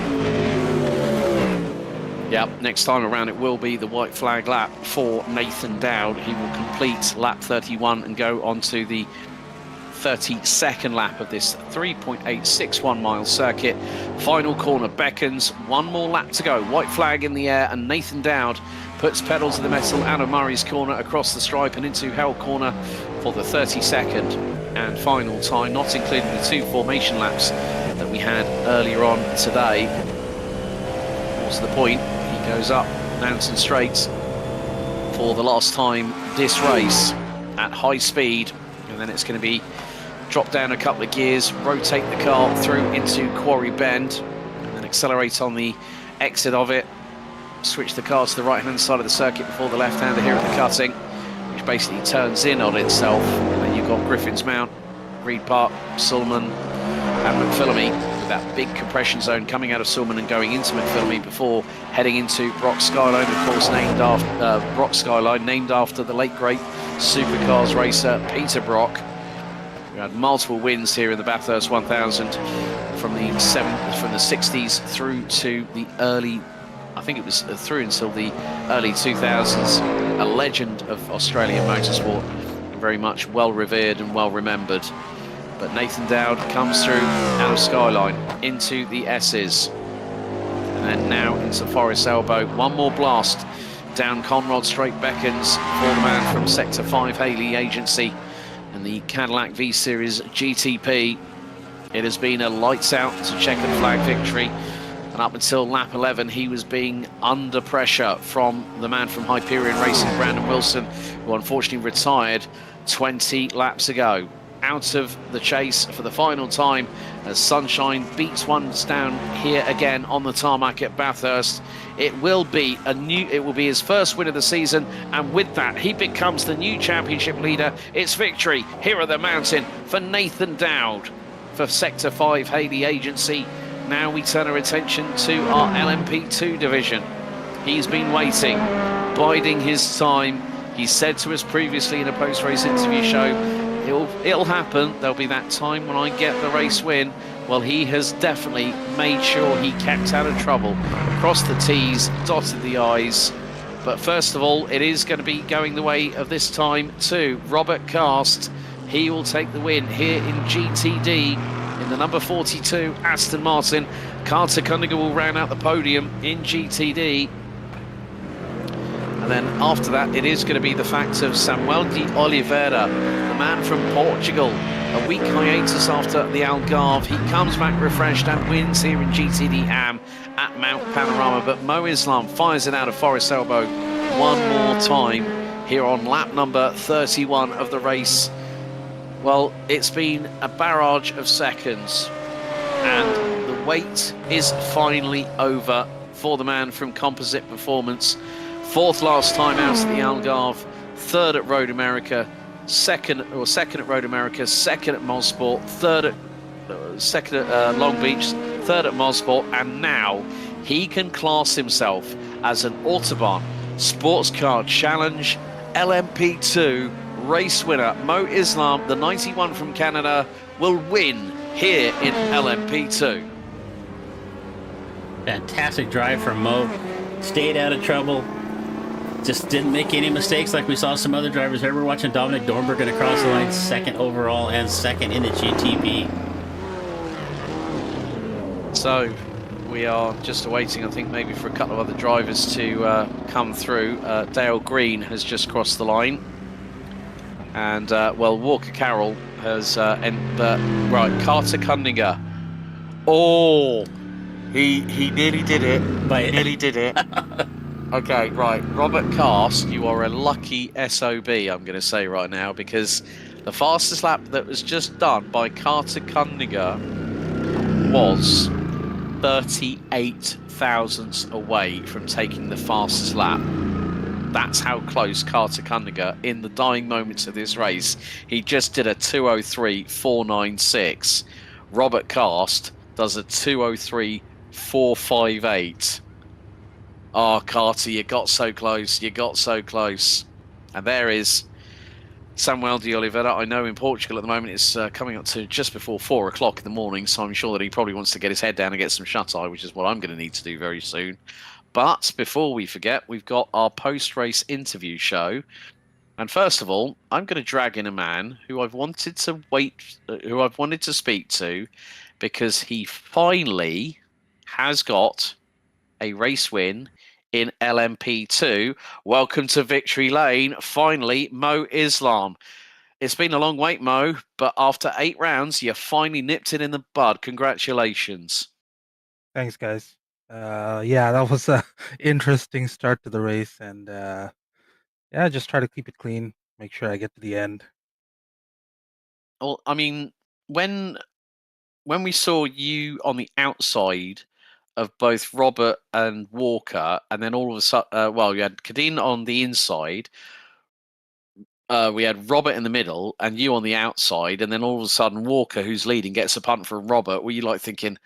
Yep, next time around it will be the white flag lap for Nathan Dowd. He will complete lap 31 and go on to the 32nd lap of this 3.861 mile circuit. Final corner beckons, 1 more lap to go. White flag in the air, and Nathan Dowd puts pedal to the metal out of Murray's corner across the stripe and into Hell corner for the 32nd and final time, not including the 2 formation laps that we had earlier on today. More to the point, he goes up Mountain Straight for the last time this race at high speed, and then it's going to be drop down a couple of gears, rotate the car through into Quarry Bend, and then accelerate on the exit of it, switch the car to the right hand side of the circuit before the left hander here at the cutting, which basically turns in on itself. And then you've got Griffin's Mount, Reed Park, Sulman and McPhillamy, with that big compression zone coming out of Sulman and going into McPhillamy before heading into Brock Skyline, of course named after Brock Skyline, named after the late great supercars racer Peter Brock. We had multiple wins here in the Bathurst 1000 from the 60s through to the early, I think it was through until the early 2000s. A legend of Australian motorsport, and very much well revered and well remembered. But Nathan Dowd comes through out of Skyline into the S's, and then now into Forest Elbow. 1 more blast down Conrod Straight beckons for the man from Sector 5 Haley Agency and the Cadillac V-Series GTP. It has been a lights out to checkered flag victory, and up until lap 11 he was being under pressure from the man from Hyperion Racing, Brandon Wilson, who unfortunately retired 20 laps ago. Out of the chase for the final time as Sunshine beats ones down here again on the tarmac at Bathurst. It will be his first win of the season, and with that he becomes the new championship leader. It's victory here at the mountain for Nathan Dowd for Sector 5 Haley Agency. Now we turn our attention to our LMP2 division. He's been waiting, biding his time. He said to us previously in a post-race interview show, it'll happen. There'll be that time when I get the race win. Well, he has definitely made sure he kept out of trouble, crossed the T's, dotted the I's. But first of all, it is going to be going the way of this time too. Robert Cast, he will take the win here in GTD in the number 42 Aston Martin. Carter Cunningham will round out the podium in GTD. And then after that, it is going to be the fact of Samuel de Oliveira, the man from Portugal. A week hiatus after the Algarve. He comes back refreshed and wins here in GTD Am at Mount Panorama. But Mo Islam fires it out of Forest Elbow one more time here on lap number 31 of the race. Well, it's been a barrage of seconds, and the wait is finally over for the man from Composite Performance. Fourth last time out at the Algarve, third at Road America, second at Road America, second at Mosport, second at Long Beach, third at Mosport, and now he can class himself as an Autobahn Sportscar Challenge LMP2 race winner. Mo Islam, the 91 from Canada, will win here in LMP2. Fantastic drive from Mo. Stayed out of trouble. Just didn't make any mistakes like we saw some other drivers here. We're watching Dominic Dornberg going to cross the line second overall and second in the GTB. So we are just awaiting, I think, maybe for a couple of other drivers to come through. Dale Green has just crossed the line. And, well, Walker Carroll has... right, Carter Cunningham. Oh, he nearly did it. He nearly did it. Okay, right. Robert Cast, you are a lucky SOB, I'm going to say right now, because the fastest lap that was just done by Carter Cunningham was 38 thousandths away from taking the fastest lap. That's how close Carter Cunningham, in the dying moments of this race, he just did a 2:03.496. Robert Cast does a 2:03.458. Oh, Carter, you got so close. You got so close. And there is Samuel de Oliveira. I know in Portugal at the moment it's coming up to just before 4 o'clock in the morning, so I'm sure that he probably wants to get his head down and get some shut-eye, which is what I'm going to need to do very soon. But before we forget, we've got our post-race interview show. And first of all, I'm going to drag in a man who I've wanted to speak to, because he finally has got a race win in LMP2. Welcome to Victory Lane. Finally, Mo Islam. It's been a long wait, Mo, but after 8 rounds, you finally nipped it in the bud. Congratulations. Thanks, guys. Yeah, that was a interesting start to the race, and yeah, just try to keep it clean, make sure I get to the end. Well, I mean, when we saw you on the outside of both Robert and Walker, and then all of a sudden, well, you had Cadine on the inside, we had Robert in the middle, and you on the outside, and then all of a sudden Walker, who's leading, gets a punt from Robert. Were you like thinking,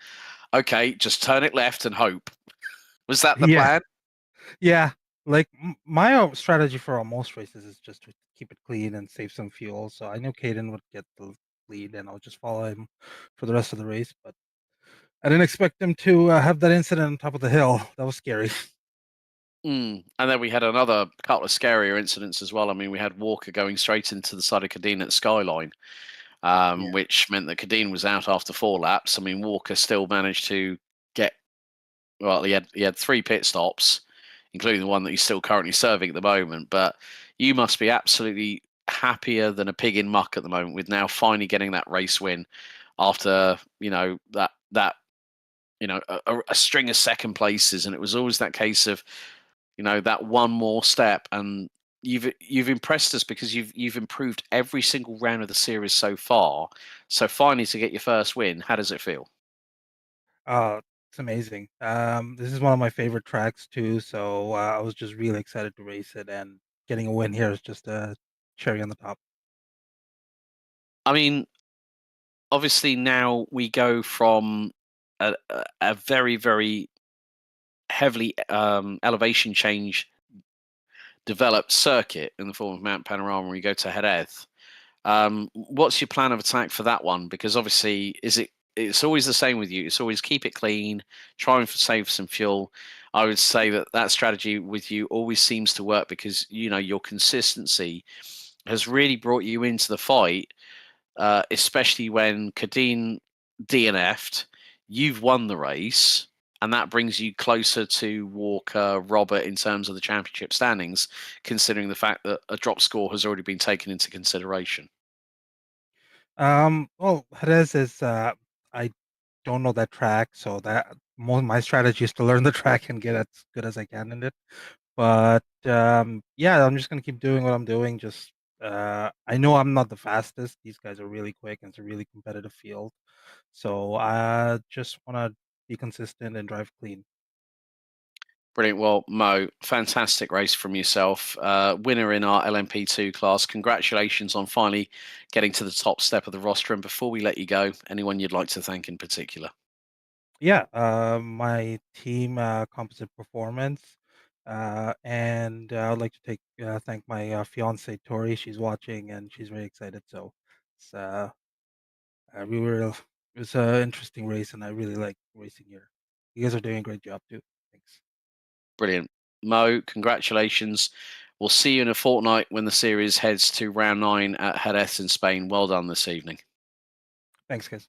okay, just turn it left and hope? Was that the plan? Yeah, like my strategy for most races is just to keep it clean and save some fuel. So I knew Caden would get the lead, and I'll just follow him for the rest of the race. But I didn't expect him to have that incident on top of the hill. That was scary. And then we had another couple of scarier incidents as well. I mean, we had Walker going straight into the side of Cadine at Skyline, which meant that Cadine was out after 4 laps. I mean, Walker still managed to get... Well, he had 3 pit stops, including the one that he's still currently serving at the moment. But you must be absolutely happier than a pig in muck at the moment with now finally getting that race win after, a string of second places. And it was always that case of, that one more step. And you've impressed us because you've improved every single round of the series so far. So finally to get your first win, how does it feel? It's amazing. This is one of my favorite tracks too, so I was just really excited to race it, and getting a win here is just a cherry on the top. I mean, obviously now we go from a very, very heavily elevation change developed circuit in the form of Mount Panorama when you go to Jerez. What's your plan of attack for that one? Because obviously, it's always the same with you. It's always keep it clean, try and save some fuel. I would say that strategy with you always seems to work because, your consistency has really brought you into the fight, especially when Cadine DNF'd, you've won the race, and that brings you closer to Walker, Robert in terms of the championship standings, considering the fact that a drop score has already been taken into consideration. Well, Jerez is I don't know that track, so that my strategy is to learn the track and get as good as I can in it. But yeah, I'm just gonna keep doing what I'm doing. Just I know I'm not the fastest. These guys are really quick, and it's a really competitive field. So I just want to be consistent and drive clean. Brilliant. Well, Mo, fantastic race from yourself. Winner in our LMP2 class. Congratulations on finally getting to the top step of the roster. And before we let you go, anyone you'd like to thank in particular? Yeah, my team, Composite Performance, and I'd like to thank my fiance Tori. She's watching and she's very excited. So it's we were it was an interesting race, and I really like racing here. You guys are doing a great job too. Thanks. Brilliant. Mo, congratulations. We'll see you in a fortnight when the series heads to round 9 at Jerez in Spain. Well done this evening. Thanks, guys.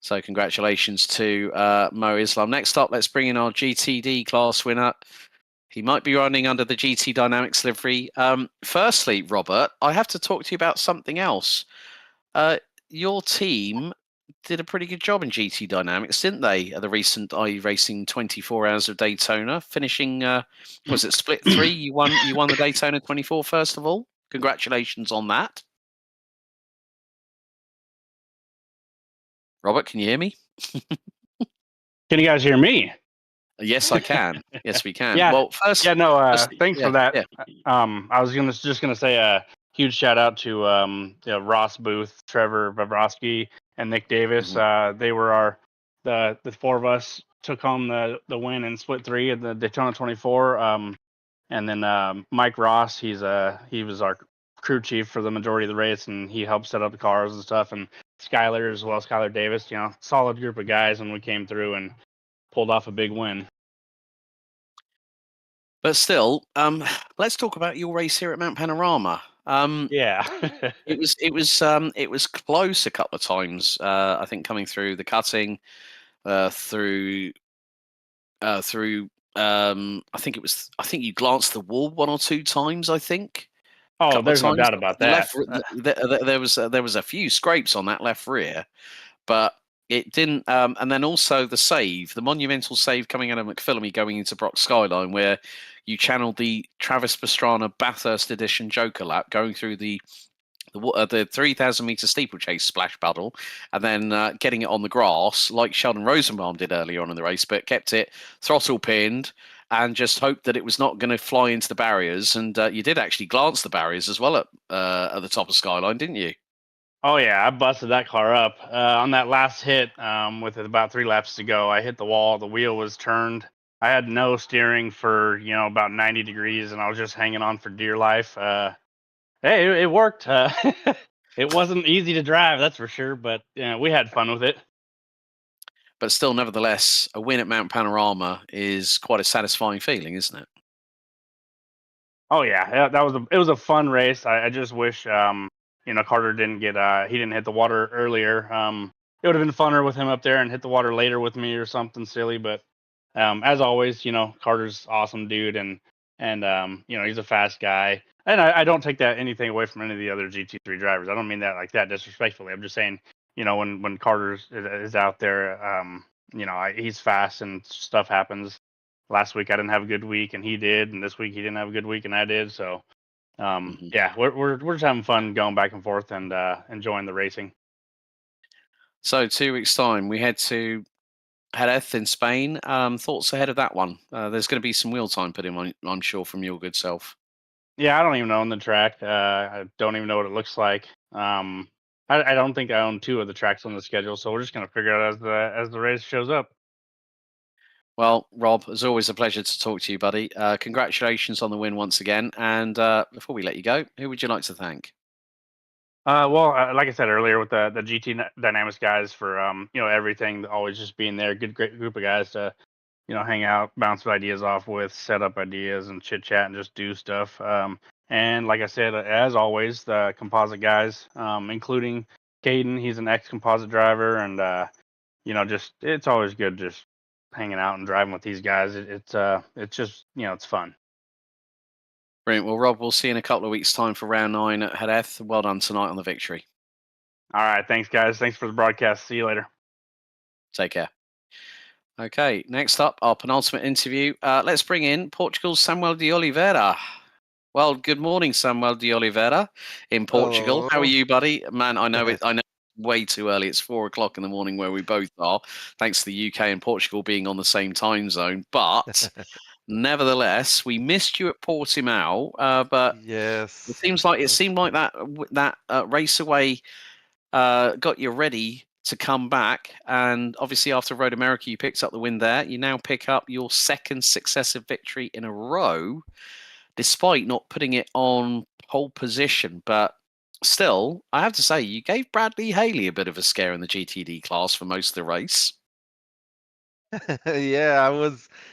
So congratulations to Mo Islam. Next up, let's bring in our GTD class winner. He might be running under the GT Dynamics livery. Firstly, Robert, I have to talk to you about something else. Your team did a pretty good job in GT Dynamics, didn't they? At the recent iRacing 24 Hours of Daytona, finishing was it split 3? You won the Daytona 24 first of all. Congratulations on that. Robert, can you hear me? Can you guys hear me? Yes, I can. Yes, we can. Yeah. Well, first, Yeah, no, thanks yeah, for that. yeah. I was just gonna say a huge shout out to Ross Booth, Trevor Vavrosky, and Nick Davis. They were the four of us took home the win in split 3 at the Daytona 24. And then Mike Ross, he was our crew chief for the majority of the race, and he helped set up the cars and stuff. And Skyler as well, Skyler Davis, solid group of guys when we came through and pulled off a big win. But still, let's talk about your race here at Mount Panorama. Yeah. it was close a couple of times. I think coming through the cutting, through. I think you glanced the wall 1 or 2 times. I think. Oh, there's no doubt about that. There was a few scrapes on that left rear, but it didn't. And then also the monumental save coming out of McPhillamy going into Brock Skyline, where you channeled the Travis Pastrana Bathurst edition Joker lap going through the 3,000 meter steeplechase splash puddle, and then getting it on the grass like Sheldon Rosenbaum did earlier on in the race, but kept it throttle pinned and just hoped that it was not going to fly into the barriers. And you did actually glance the barriers as well at the top of Skyline, didn't you? Oh yeah, I busted that car up on that last hit. With about 3 laps to go, I hit the wall. The wheel was turned. I had no steering for about 90 degrees, and I was just hanging on for dear life. Hey, it worked. It wasn't easy to drive, that's for sure, but we had fun with it. But still, nevertheless, a win at Mount Panorama is quite a satisfying feeling, isn't it? Oh yeah, it was a fun race. I just wish Carter didn't he didn't hit the water earlier. It would have been funner with him up there and hit the water later with me or something silly. But as always, Carter's awesome dude, and he's a fast guy. And I don't take anything away from any of the other GT3 drivers. I don't mean that like that disrespectfully. I'm just saying, when Carter is out there, he's fast and stuff happens. Last week I didn't have a good week and he did, and this week he didn't have a good week and I did. So, yeah, we're just having fun going back and forth and enjoying the racing. So 2 weeks time, we head to Jerez in Spain. Thoughts ahead of that one? There's going to be some wheel time put in, I'm sure, from your good self. Yeah, I don't even own the track. I don't even know what it looks like. I don't think I own 2 of the tracks on the schedule, so we're just gonna figure it out as the race shows up. Well, Rob, it's always a pleasure to talk to you, buddy. Congratulations on the win once again. And before we let you go, who would you like to thank? Well, like I said earlier, with the GT Dynamics guys for everything, always just being there. Great group of guys to hang out, bounce ideas off with, set up ideas, and chit chat and just do stuff. And like I said, as always, the composite guys, including Caden, he's an ex-composite driver, and just it's always good just hanging out and driving with these guys. It's just it's fun. Brilliant. Well, Rob, we'll see you in a couple of weeks' time for round 9 at Jerez. Well done tonight on the victory. All right, thanks guys. Thanks for the broadcast. See you later. Take care. Okay, next up, our penultimate interview. Let's bring in Portugal's Samuel de Oliveira. Well, good morning, Samuel de Oliveira in Portugal. Hello. How are you, buddy? Man, I know it's way too early. It's 4 o'clock in the morning where we both are, thanks to the UK and Portugal being on the same time zone. But nevertheless, we missed you at Portimao. But Yes. it seemed like that race away got you ready to come back, and obviously after Road America you picked up the win there. You now pick up your second successive victory in a row, despite not putting it on pole position. But still, I have to say, you gave Bradley Haley a bit of a scare in the GTD class for most of the race. Yeah,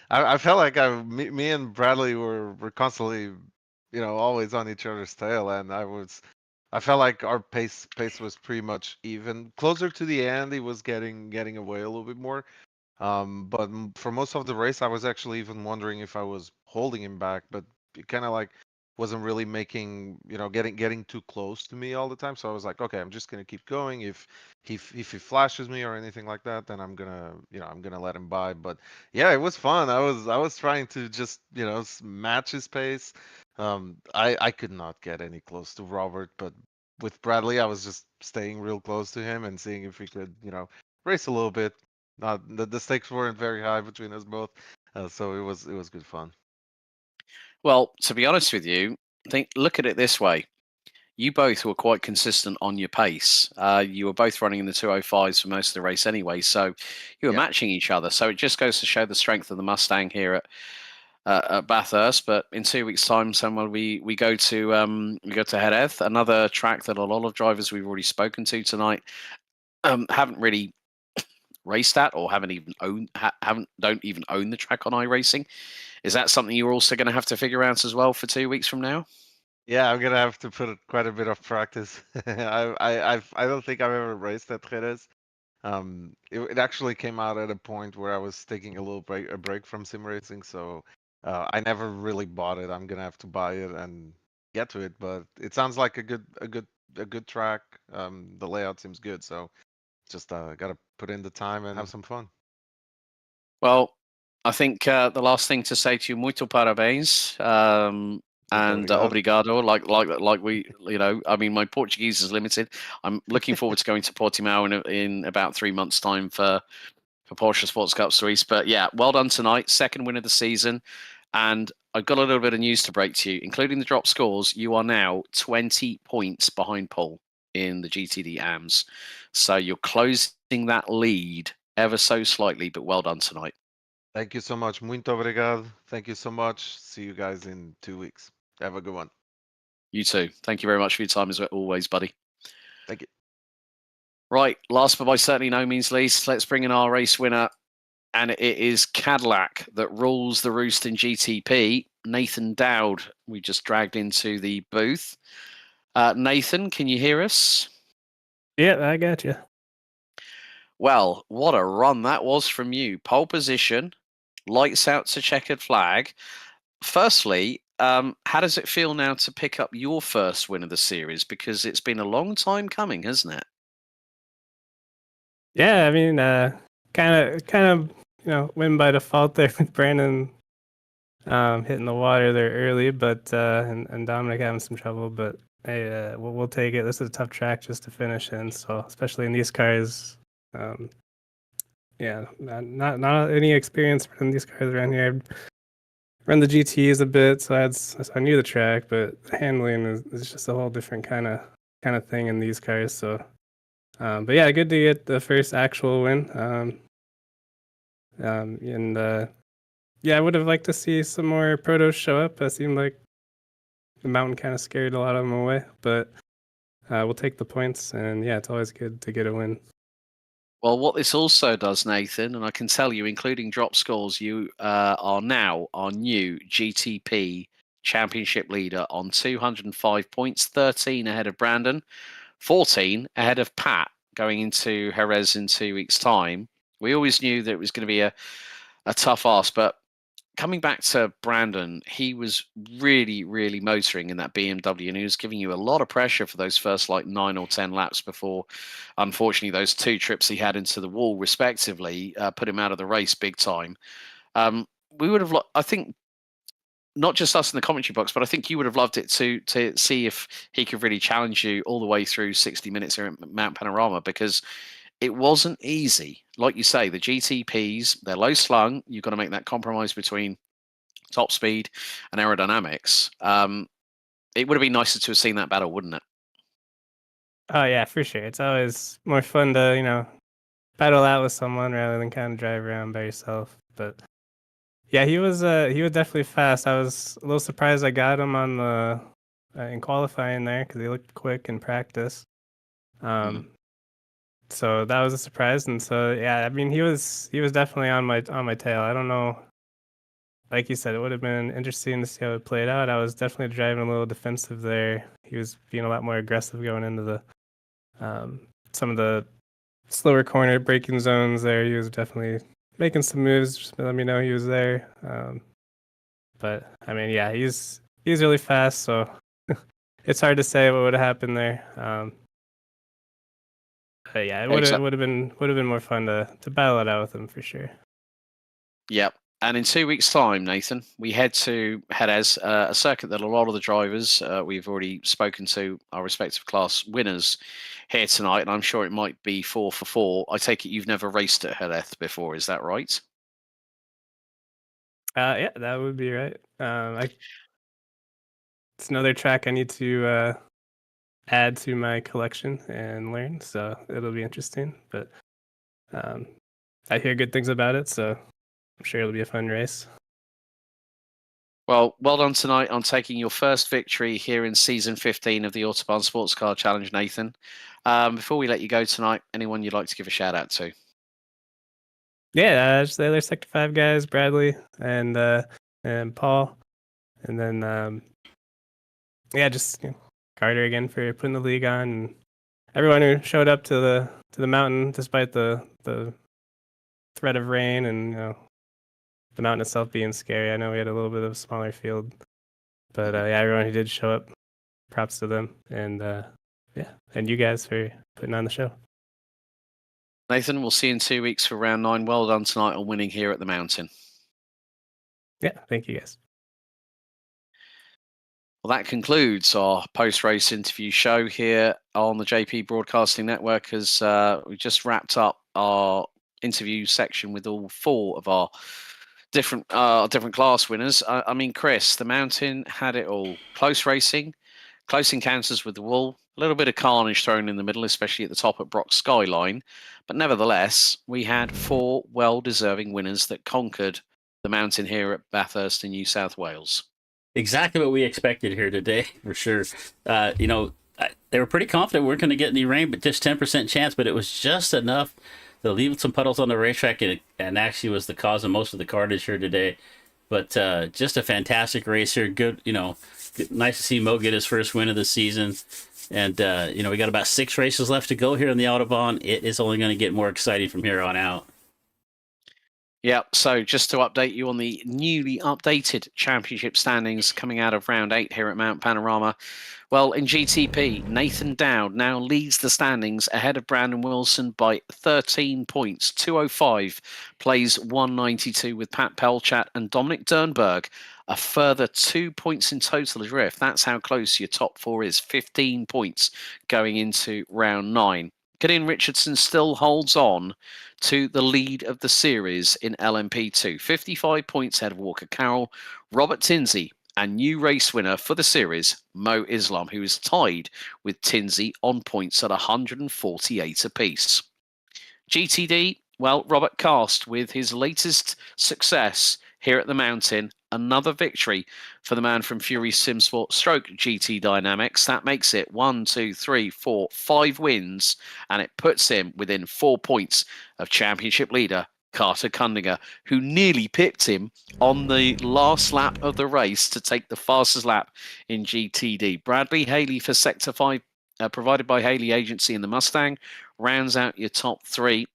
I felt like me and Bradley were constantly, always on each other's tail, and I felt like our pace was pretty much even. Closer to the end, he was getting away a little bit more. But for most of the race, I was actually even wondering if I was holding him back, but it kind of like wasn't really making, getting too close to me all the time. So I was like, okay, I'm just gonna keep going. If he flashes me or anything like that, then I'm gonna let him by. But yeah, it was fun. I was trying to just, match his pace. I could not get any close to Robert, but with Bradley, I was just staying real close to him and seeing if we could, race a little bit. Not the stakes weren't very high between us both, so it was good fun. Well, to be honest with you, look at it this way. You both were quite consistent on your pace. You were both running in the 205s for most of the race anyway, so you were Yeah. matching each other. So it just goes to show the strength of the Mustang here at Bathurst. But in 2 weeks' time, Samuel, we go to Jerez, another track that a lot of drivers we've already spoken to tonight haven't really raced at, or don't even own the track on iRacing. Is that something you're also going to have to figure out as well for 2 weeks from now? Yeah, I'm gonna have to put quite a bit of practice. I don't think I've ever raced at Jerez. It actually came out at a point where I was taking a break from sim racing, so I never really bought it. I'm gonna have to buy it and get to it, but it sounds like a good track. The layout seems good, so just gotta put in the time and have some fun. Well, I think the last thing to say to you, muito parabéns, and obrigado. Like we, I mean, my Portuguese is limited. I'm looking forward to going to Portimao in about 3 months' time for Porsche Sports Cup Suisse. But yeah, well done tonight, second win of the season, and I've got a little bit of news to break to you, including the drop scores. You are now 20 points behind Paul in the GTD AMS, so you're closing that lead ever so slightly, but well done tonight. Thank you so much. Muito obrigado. Thank you so much. See you guys in 2 weeks. Have a good one. You too. Thank you very much for your time as always, buddy. Thank you. Right, last but by certainly no means least, let's bring in our race winner, and it is Cadillac that rules the roost in GTP. Nathan Dowd, we just dragged into the booth. Nathan, can you hear us? Yeah, I got you. Well, what a run that was from you. Pole position, lights out to checkered flag. Firstly, how does it feel now to pick up your first win of the series? Because it's been a long time coming, hasn't it? Yeah, I mean, kind of, win by default there with Brandon hitting the water there early, but and Dominic having some trouble. But hey, we'll take it. This is a tough track just to finish in, so especially in these cars. Yeah, not any experience from these cars around here. I've run the GTs a bit, so I knew the track, but handling is just a whole different kind of thing in these cars. So, but yeah, good to get the first actual win. Yeah, I would have liked to see some more protos show up. It seemed like the mountain kind of scared a lot of them away, but we'll take the points, and yeah, it's always good to get a win. Well, what this also does, Nathan, and I can tell you, including drop scores, you are now our new GTP championship leader on 205 points, 13 ahead of Brandon, 14 ahead of Pat going into Jerez in 2 weeks' time. We always knew that it was going to be a tough ask, but coming back to Brandon, he was really, really motoring in that BMW, and he was giving you a lot of pressure for those first 9 or 10 laps before, unfortunately, those 2 trips he had into the wall, respectively, put him out of the race big time. We would have, I think, not just us in the commentary box, but I think you would have loved it to see if he could really challenge you all the way through 60 minutes here at Mount Panorama, because it wasn't easy. Like you say, the GTPs, they're low slung. You've got to make that compromise between top speed and aerodynamics. It would have been nicer to have seen that battle, wouldn't it? Oh yeah, for sure. It's always more fun to battle out with someone rather than kind of drive around by yourself. But yeah, he was definitely fast. I was a little surprised I got him on the in qualifying there because he looked quick in practice. So that was a surprise, and so yeah, I mean he was definitely on my tail. I don't know, like you said, it would have been interesting to see how it played out. I was definitely driving a little defensive there. He was being a lot more aggressive going into the some of the slower corner braking zones there. He was definitely making some moves, just to let me know he was there. But I mean, yeah, he's really fast, so it's hard to say what would have happened there. But yeah, it would have been more fun to battle it out with him for sure. Yep. And in 2 weeks' time, Nathan, we head to Jerez, a circuit that a lot of the drivers we've already spoken to, our respective class winners here tonight, and I'm sure it might be 4 for 4. I take it you've never raced at Jerez before, is that right? Yeah, that would be right. It's another track I need to add to my collection and learn, so it'll be interesting. But I hear good things about it, so I'm sure it'll be a fun race. Well done tonight on taking your first victory here in season 15 of the Autobahn Sports Car Challenge, Nathan. Before we let you go tonight, anyone you'd like to give a shout out to? Yeah, just the other Sector 5 guys, Bradley and Paul, and then just Carter again for putting the league on, and everyone who showed up to the mountain despite the threat of rain and the mountain itself being scary. I know we had a little bit of a smaller field, but everyone who did show up, props to them, and and you guys for putting on the show. Nathan, we'll see you in 2 weeks for round 9. Well done tonight on winning here at the mountain. Yeah, thank you guys. Well, that concludes our post-race interview show here on the JP Broadcasting Network, as we just wrapped up our interview section with all 4 of our different class winners. I mean, Chris, the mountain had it all. Close racing, close encounters with the wall, a little bit of carnage thrown in the middle, especially at the top at Brock Skyline. But nevertheless, we had 4 well-deserving winners that conquered the mountain here at Bathurst in New South Wales. Exactly what we expected here today, for sure. They were pretty confident we weren't going to get any rain, but just 10% chance. But it was just enough to leave some puddles on the racetrack, and actually was the cause of most of the carnage here today. But just a fantastic race here. Good, nice to see Mo get his first win of the season. And, we got about 6 races left to go here in the Autobahn. It is only going to get more exciting from here on out. Yeah, so just to update you on the newly updated championship standings coming out of round 8 here at Mount Panorama. Well, in GTP, Nathan Dowd now leads the standings ahead of Brandon Wilson by 13 points. 205 plays 192 with Pat Pelchat and Dominic Dernberg. A further 2 points in total adrift. That's how close your top 4 is. 15 points going into round 9. Gideon Richardson still holds on to the lead of the series in LMP2. 55 points ahead of Walker Carroll, Robert Tinsey, and new race winner for the series, Mo Islam, who is tied with Tinsey on points at 148 apiece. GTD, well, Robert Cast with his latest success here at the mountain. Another victory for the man from Fury Simsport stroke GT Dynamics. That makes it 1, 2, 3, 4, 5 wins, and it puts him within 4 points of championship leader Carter Kundinger, who nearly pipped him on the last lap of the race to take the fastest lap in GTD. Bradley Haley for Sector 5, provided by Haley Agency in the Mustang, rounds out your top 3.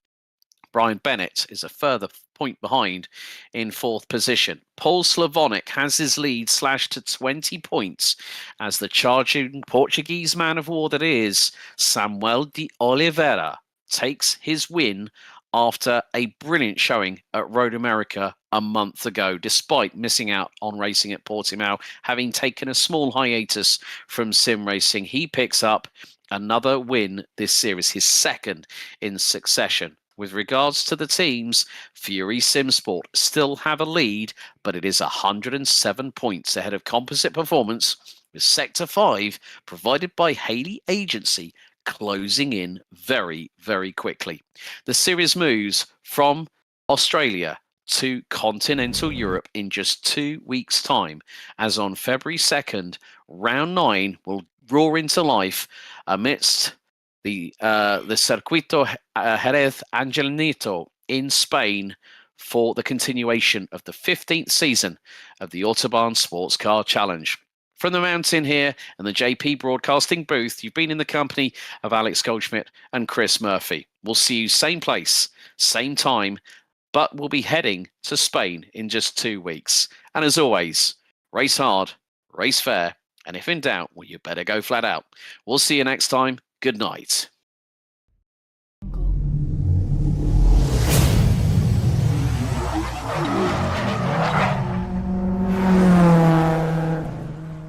Brian Bennett is a further point behind in 4th position. Paul Slavonic has his lead slashed to 20 points as the charging Portuguese man of war that is Samuel de Oliveira takes his win after a brilliant showing at Road America a month ago, despite missing out on racing at Portimao, having taken a small hiatus from sim racing. He picks up another win this series, his 2nd in succession. With regards to the teams, Fury Simsport still have a lead, but it is 107 points ahead of Composite Performance, with Sector 5, provided by Haley Agency, closing in very, very quickly. The series moves from Australia to continental Europe in just 2 weeks' time, as on February 2nd, round 9 will roar into life amidst the Circuito Jerez Angelito in Spain for the continuation of the 15th season of the Autobahn Sports Car Challenge. From the mountain here and the JP Broadcasting booth, you've been in the company of Alex Goldschmidt and Chris Murphy. We'll see you same place, same time, but we'll be heading to Spain in just 2 weeks. And as always, race hard, race fair, and if in doubt, well, you better go flat out. We'll see you next time. Good night.